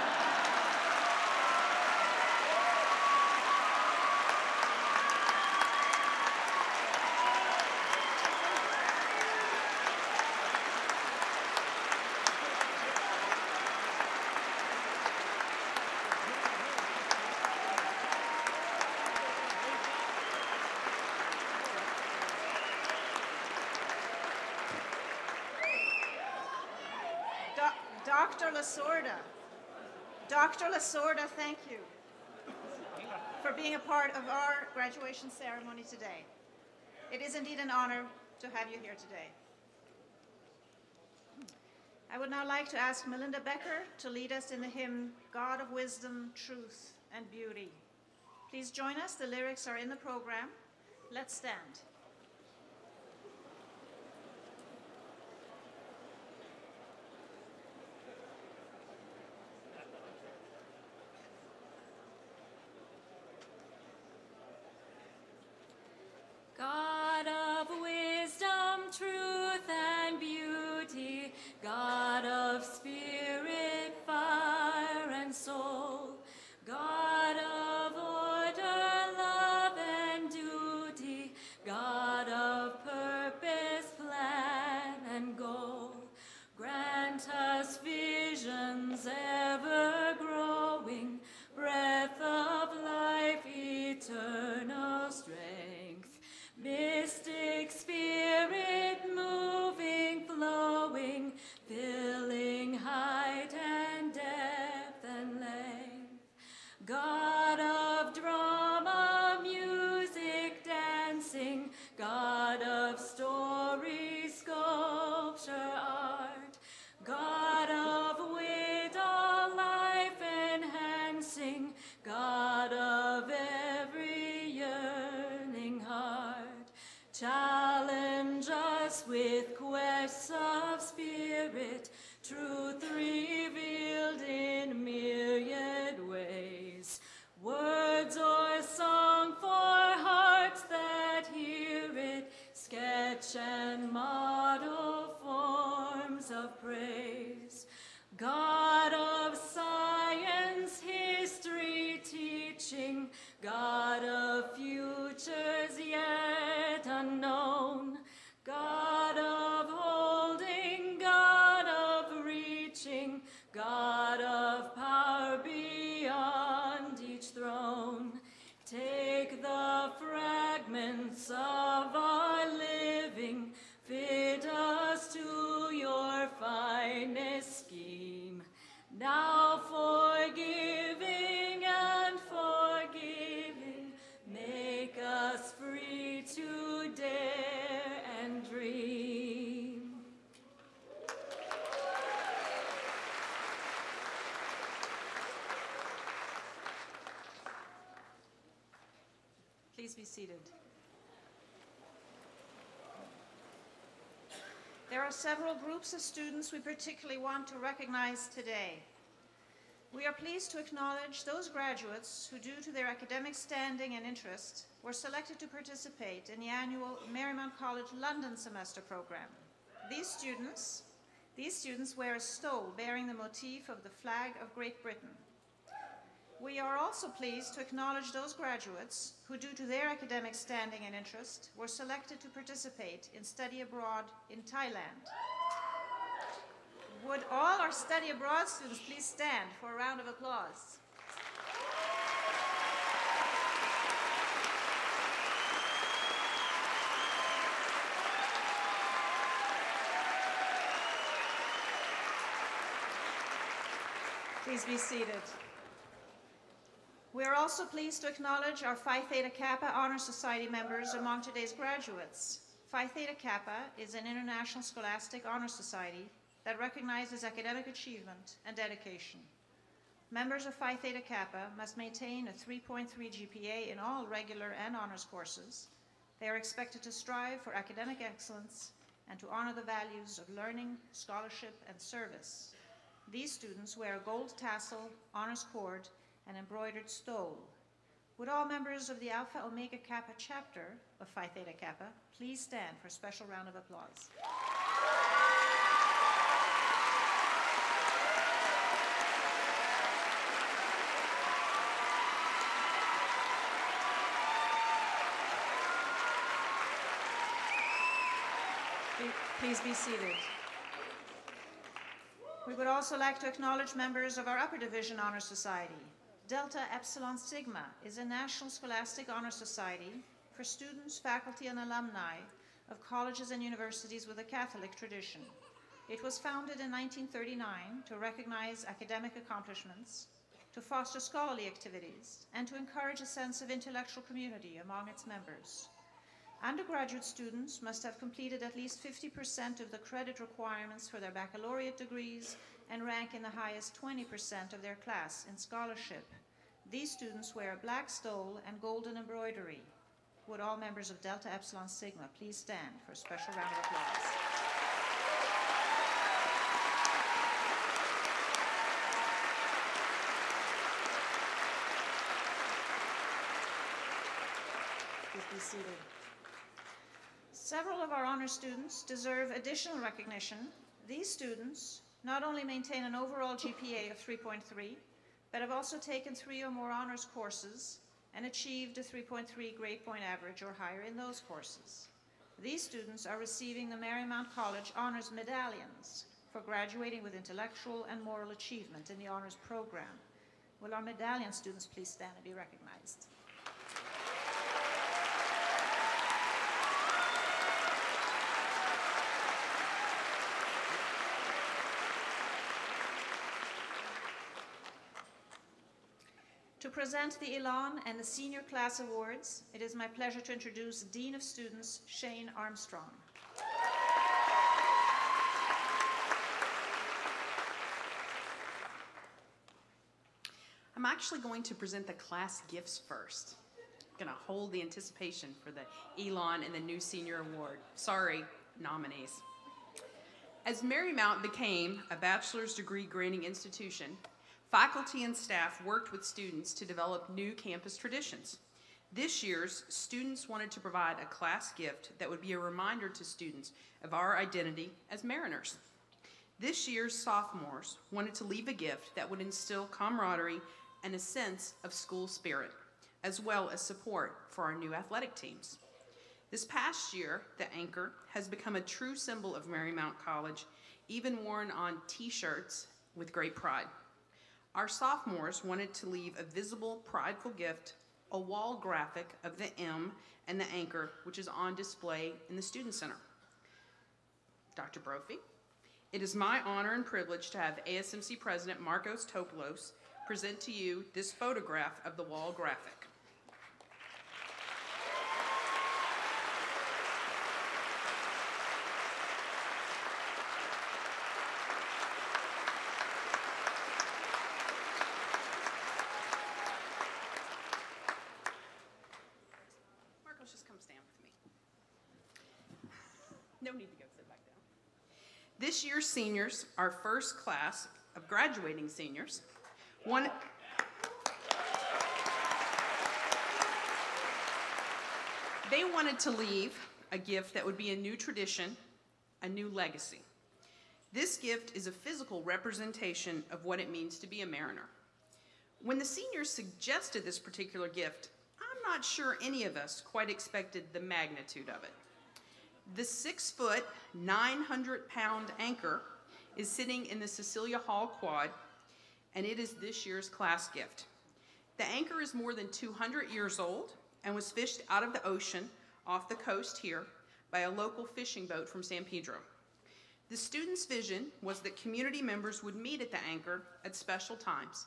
Dr. Lasorda, thank you for being a part of our graduation ceremony today. It is indeed an honor to have you here today. I would now like to ask Melinda Becker to lead us in the hymn, God of Wisdom, Truth, and Beauty. Please join us. The lyrics are in the program. Let's stand. God of wisdom, truth, and beauty, God of spirit, fire, and soul, God of order, love, and duty, God us with quests of spirit, truth revealed in myriad ways. Words or song for hearts that hear it, sketch and model forms of praise. God of science, history teaching, God of futures yet unknown, God of holding, God of reaching, God of power beyond each throne. Take the fragments of our living, fit us to your finest scheme. Now forgiving and forgiving, make us free to dare and dream. Please be seated. There are several groups of students we particularly want to recognize today. We are pleased to acknowledge those graduates who, due to their academic standing and interest, were selected to participate in the annual Marymount College London Semester Program. These students wear a stole bearing the motif of the flag of Great Britain. We are also pleased to acknowledge those graduates who, due to their academic standing and interest, were selected to participate in study abroad in Thailand. Would all our study abroad students please stand for a round of applause? Please be seated. We are also pleased to acknowledge our Phi Theta Kappa Honor Society members among today's graduates. Phi Theta Kappa is an international scholastic honor society that recognizes academic achievement and dedication. Members of Phi Theta Kappa must maintain a 3.3 GPA in all regular and honors courses. They are expected to strive for academic excellence and to honor the values of learning, scholarship, and service. These students wear a gold tassel, honors cord, and embroidered stole. Would all members of the Alpha Omega Kappa chapter of Phi Theta Kappa please stand for a special round of applause? Please be seated. We would also like to acknowledge members of our Upper Division Honor Society. Delta Epsilon Sigma is a national scholastic honor society for students, faculty, and alumni of colleges and universities with a Catholic tradition. It was founded in 1939 to recognize academic accomplishments, to foster scholarly activities, and to encourage a sense of intellectual community among its members. Undergraduate students must have completed at least 50% of the credit requirements for their baccalaureate degrees and rank in the highest 20% of their class in scholarship. These students wear a black stole and golden embroidery. Would all members of Delta Epsilon Sigma please stand for a special round of applause? Please be seated. Several of our honor students deserve additional recognition. These students not only maintain an overall GPA of 3.3, but have also taken 3 or more honors courses and achieved a 3.3 grade point average or higher in those courses. These students are receiving the Marymount College Honors Medallions for graduating with intellectual and moral achievement in the honors program. Will our medallion students please stand and be recognized? To present the Elan and the Senior Class Awards, it is my pleasure to introduce Dean of Students, Shane Armstrong. I'm actually going to present the class gifts first. I'm going to hold the anticipation for the Elan and the new Senior Award. Sorry, nominees. As Marymount became a bachelor's degree granting institution, faculty and staff worked with students to develop new campus traditions. This year's students wanted to provide a class gift that would be a reminder to students of our identity as Mariners. This year's sophomores wanted to leave a gift that would instill camaraderie and a sense of school spirit, as well as support for our new athletic teams. This past year, the anchor has become a true symbol of Marymount College, even worn on t-shirts with great pride. Our sophomores wanted to leave a visible, prideful gift, a wall graphic of the M and the anchor, which is on display in the Student Center. Dr. Brophy, it is my honor and privilege to have ASMC President Marcos Topoulos present to you this photograph of the wall graphic. Marcos, just come stand with me. No need to go sit back down. This year's seniors, our first class of graduating seniors, they wanted to leave a gift that would be a new tradition, a new legacy. This gift is a physical representation of what it means to be a Mariner. When the seniors suggested this particular gift, I'm not sure any of us quite expected the magnitude of it. The 6-foot, 900-pound anchor is sitting in the Cecilia Hall quad, and it is this year's class gift. The anchor is more than 200 years old and was fished out of the ocean off the coast here by a local fishing boat from San Pedro. The students' vision was that community members would meet at the anchor at special times,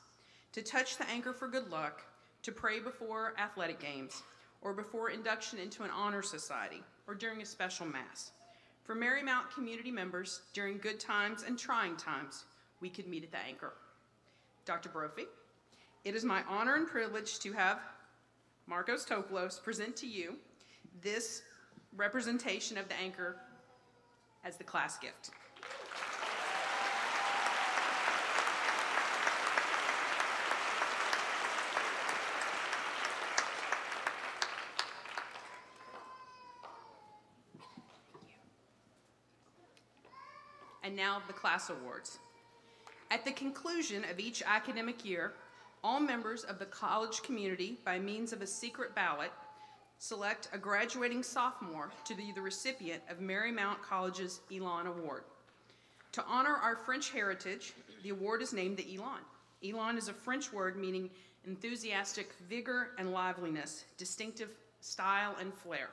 to touch the anchor for good luck, to pray before athletic games, or before induction into an honor society, or during a special mass. For Marymount community members, during good times and trying times, we could meet at the anchor. Dr. Brophy, it is my honor and privilege to have Marcos Topoulos present to you this representation of the anchor as the class gift. And now the class awards. At the conclusion of each academic year, all members of the college community, by means of a secret ballot, select a graduating sophomore to be the recipient of Marymount College's Elan Award. To honor our French heritage, the award is named the Elan. Elan is a French word meaning enthusiastic vigor and liveliness, distinctive style and flair.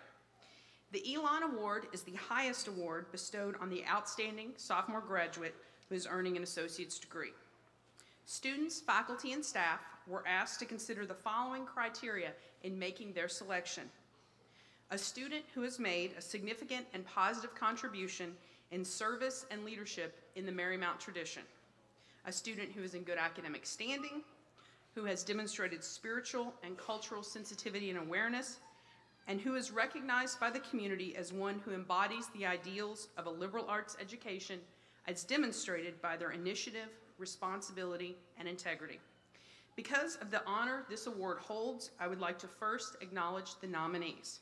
The Elan Award is the highest award bestowed on the outstanding sophomore graduate who is earning an associate's degree. Students, faculty, and staff were asked to consider the following criteria in making their selection. A student who has made a significant and positive contribution in service and leadership in the Marymount tradition. A student who is in good academic standing, who has demonstrated spiritual and cultural sensitivity and awareness, and who is recognized by the community as one who embodies the ideals of a liberal arts education as demonstrated by their initiative, responsibility, and integrity. Because of the honor this award holds, I would like to first acknowledge the nominees.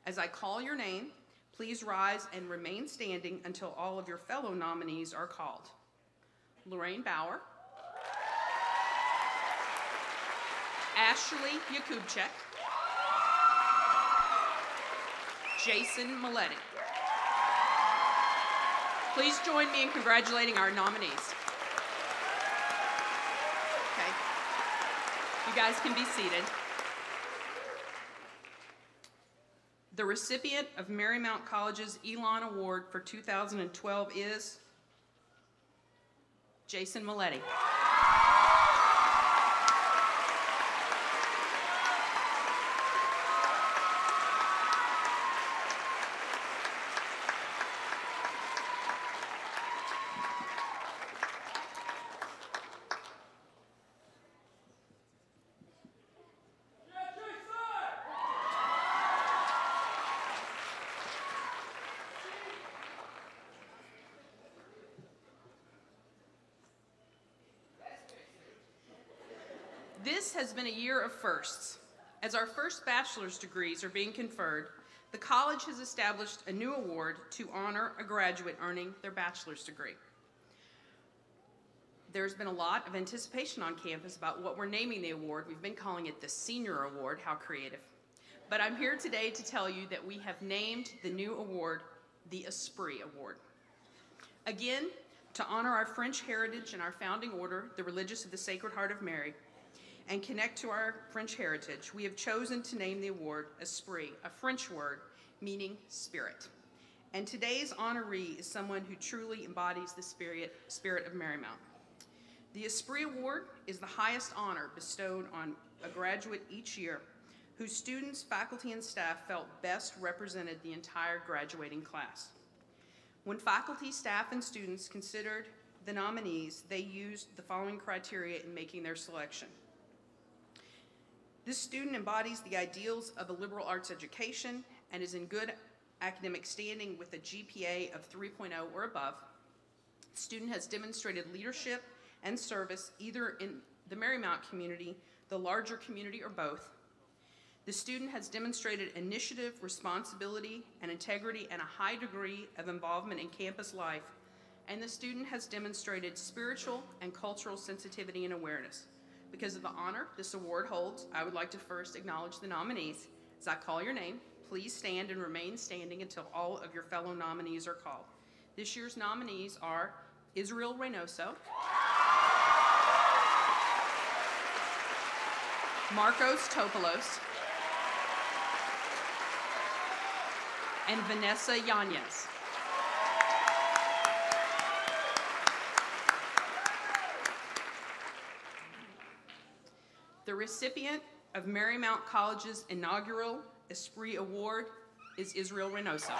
As I call your name, please rise and remain standing until all of your fellow nominees are called. Lorraine Bauer, Ashley Yakubchek, Jason Maletti. Please join me in congratulating our nominees. Okay, you guys can be seated. The recipient of Marymount College's Elan Award for 2012 is Jason Maletti. This has been a year of firsts. As our first bachelor's degrees are being conferred, the college has established a new award to honor a graduate earning their bachelor's degree. There's been a lot of anticipation on campus about what we're naming the award. We've been calling it the Senior Award. How creative. But I'm here today to tell you that we have named the new award the Esprit Award. Again, to honor our French heritage and our founding order, the Religious of the Sacred Heart of Mary, and connect to our French heritage, we have chosen to name the award Esprit, a French word meaning spirit. And today's honoree is someone who truly embodies the spirit of Marymount. The Esprit Award is the highest honor bestowed on a graduate each year whose students, faculty, and staff felt best represented the entire graduating class. When faculty, staff, and students considered the nominees, they used the following criteria in making their selection. This student embodies the ideals of a liberal arts education and is in good academic standing with a GPA of 3.0 or above. The student has demonstrated leadership and service either in the Marymount community, the larger community, or both. The student has demonstrated initiative, responsibility, and integrity, and a high degree of involvement in campus life. And the student has demonstrated spiritual and cultural sensitivity and awareness. Because of the honor this award holds, I would like to first acknowledge the nominees. As I call your name, please stand and remain standing until all of your fellow nominees are called. This year's nominees are Israel Reynoso, Marcos Topolos, and Vanessa Yanez. The recipient of Marymount College's inaugural Esprit Award is Israel Reynoso.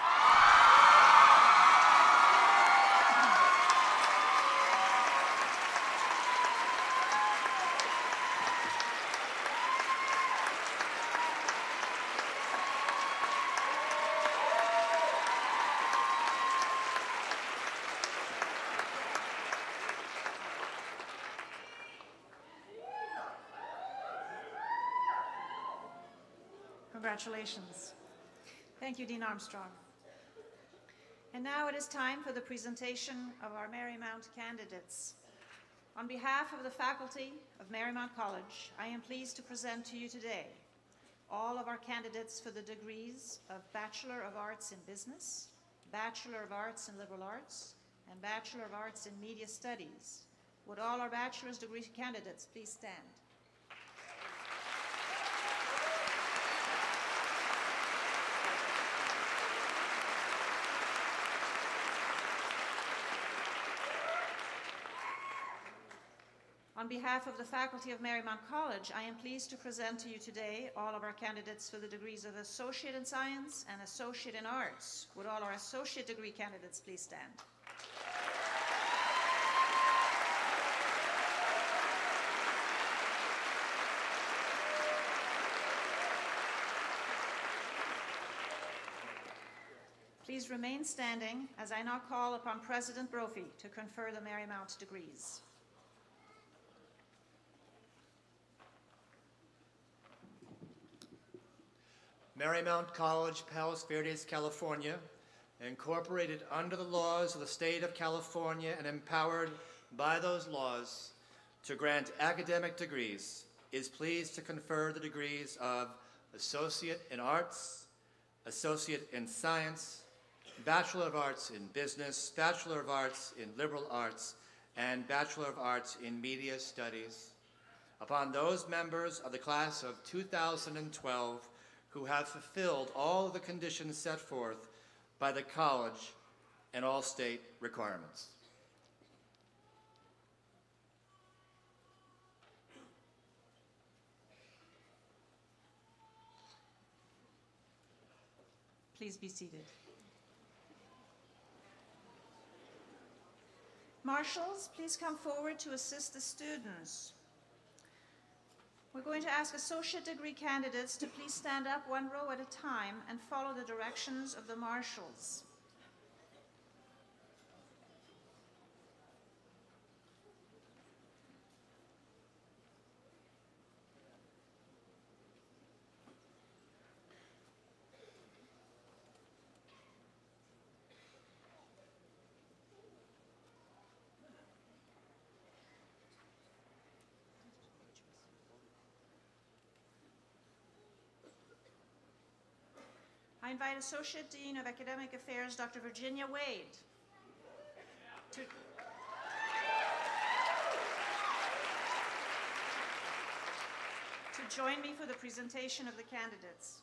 Congratulations. Thank you, Dean Armstrong. And now it is time for the presentation of our Marymount candidates. On behalf of the faculty of Marymount College, I am pleased to present to you today all of our candidates for the degrees of Bachelor of Arts in Business, Bachelor of Arts in Liberal Arts, and Bachelor of Arts in Media Studies. Would all our bachelor's degree candidates please stand? On behalf of the faculty of Marymount College, I am pleased to present to you today all of our candidates for the degrees of Associate in Science and Associate in Arts. Would all our associate degree candidates please stand? Please remain standing as I now call upon President Brophy to confer the Marymount degrees. Marymount College, Palos Verdes, California, incorporated under the laws of the state of California and empowered by those laws to grant academic degrees, is pleased to confer the degrees of Associate in Arts, Associate in Science, Bachelor of Arts in Business, Bachelor of Arts in Liberal Arts, and Bachelor of Arts in Media Studies upon those members of the class of 2012 who have fulfilled all of the conditions set forth by the college and all state requirements. Please be seated. Marshals, please come forward to assist the students. We're going to ask associate degree candidates to please stand up one row at a time and follow the directions of the marshals. invite Associate Dean of Academic Affairs, Dr. Virginia Wade, to join me for the presentation of the candidates.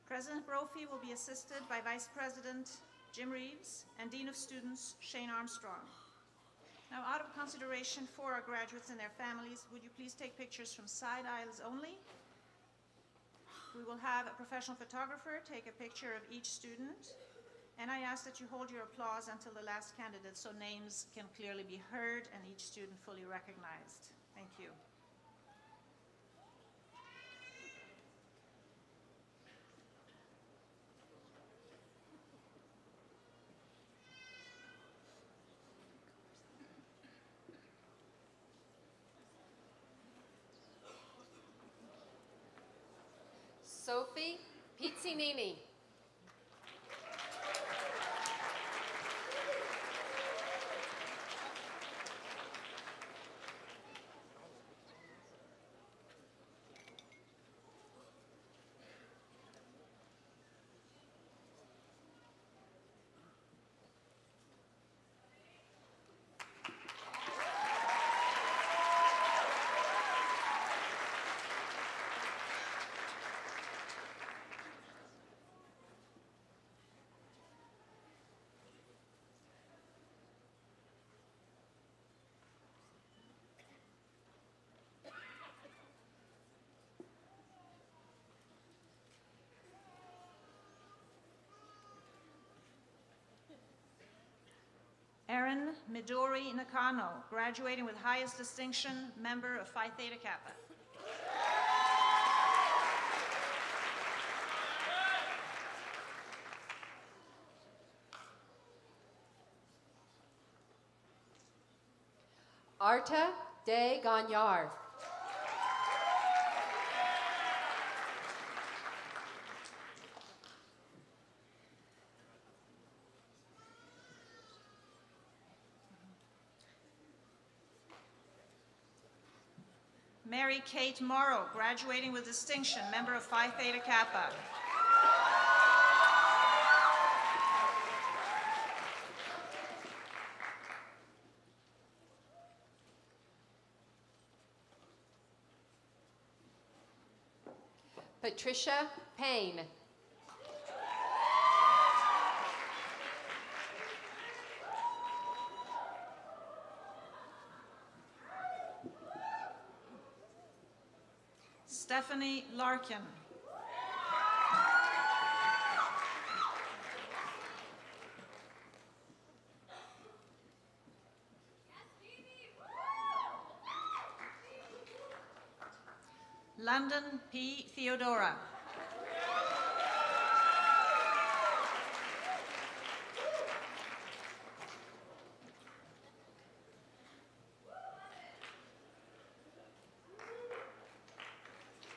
President Brophy will be assisted by Vice President Jim Reeves and Dean of Students Shane Armstrong. Now, out of consideration for our graduates and their families, would you please take pictures from side aisles only? We will have a professional photographer take a picture of each student, and I ask that you hold your applause until the last candidate so names can clearly be heard and each student fully recognized. Thank you. Sophie Pizzinini. Erin Midori Nakano, graduating with highest distinction, member of Phi Theta Kappa. Arta de Gagnard. Mary Kate Morrow, graduating with distinction, member of Phi Theta Kappa. Patricia Payne. Stephanie Larkin. London P. Theodora.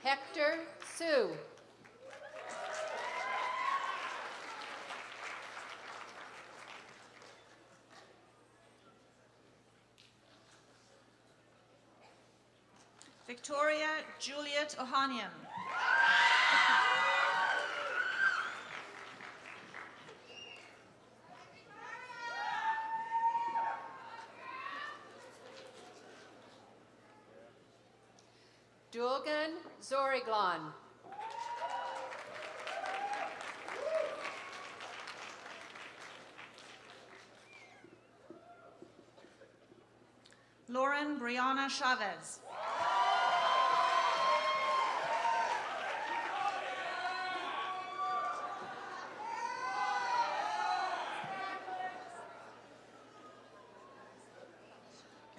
Hector Sue. Victoria Juliet Ohanian. Dulgan Zoriglan. Lauren Brianna Chavez.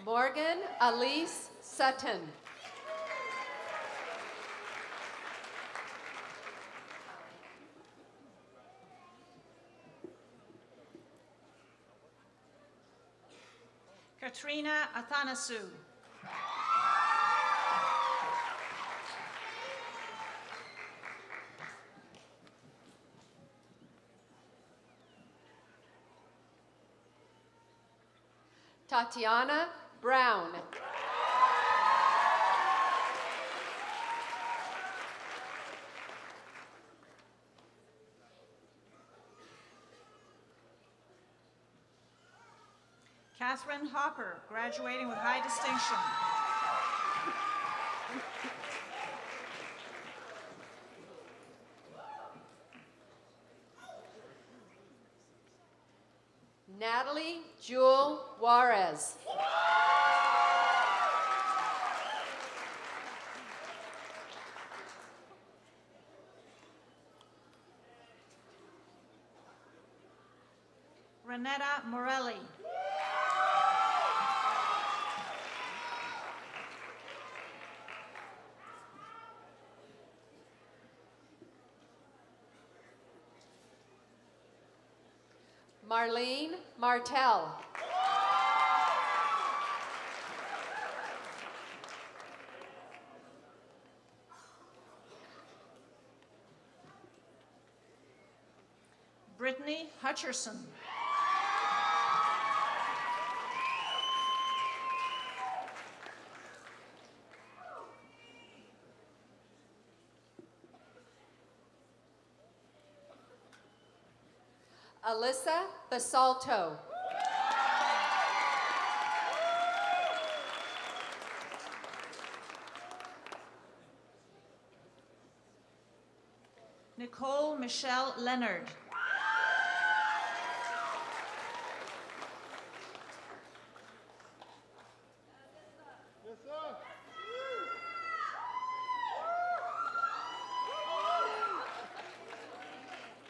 Morgan Elise Sutton. Katrina Athanasu. Tatiana Brown. Catherine Hopper, graduating with high distinction. Natalie Jewel Juarez. Renetta Morelli. Marlene Martell. Brittany Hutcherson. Alyssa Basalto. Nicole Michelle Leonard.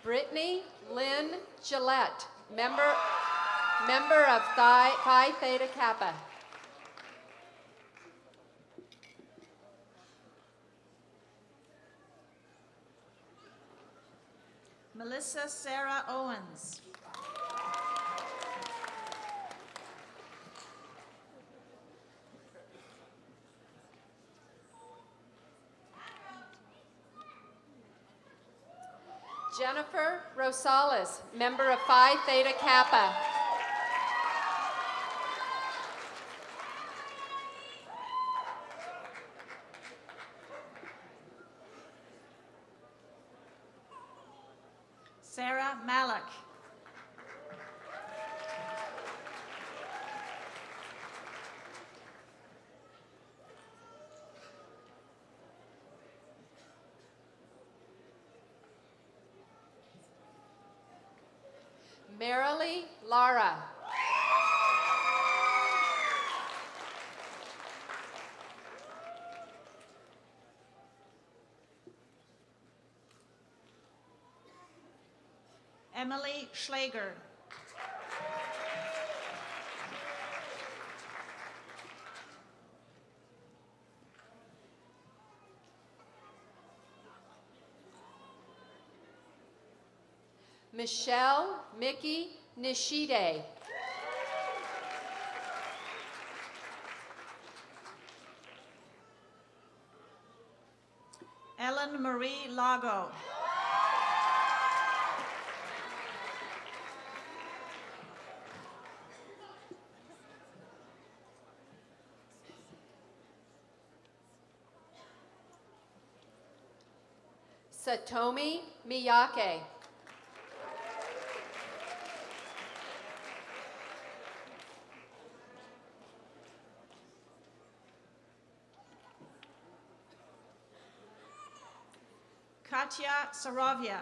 Brittany Lynn Gillette, member of Phi Theta Kappa. Melissa Sarah Owens. Jennifer Rosales, member of Phi Theta Kappa. Sarah Malik. Marilee Lara. Emily Schlager. Michelle Mickey Nishide. Ellen Marie Lago. Satomi Miyake. Katya Saravia.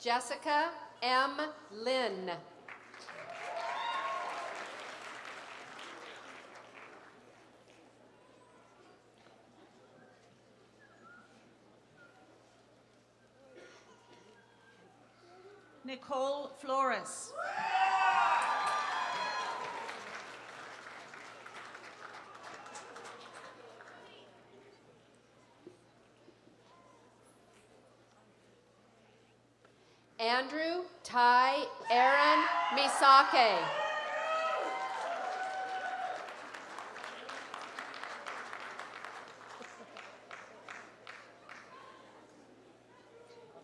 Jessica M. Lynn. Nicole Flores. Andrew Ty Aaron Misake.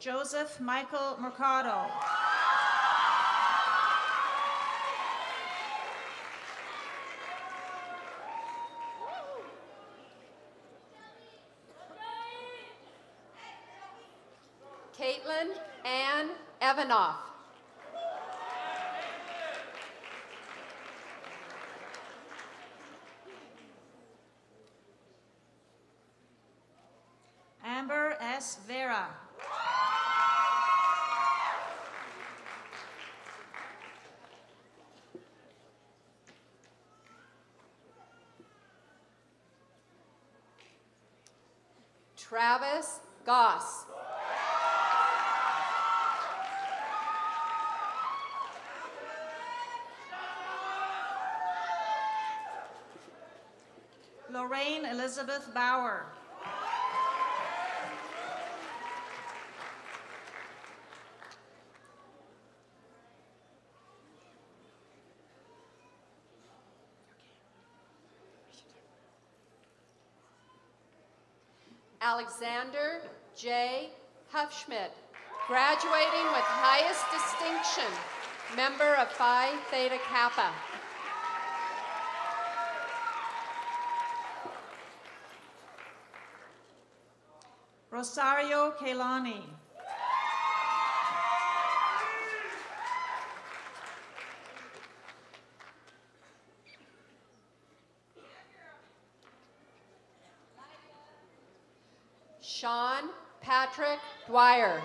Joseph Michael Mercado. Caitlin Ann Evanoff. Amber S. Vera. Travis Goss. Lorraine Elizabeth Bauer. Alexander J. Huffschmidt, graduating with highest distinction, member of Phi Theta Kappa. Rosario Kaylani. Sean Patrick Dwyer.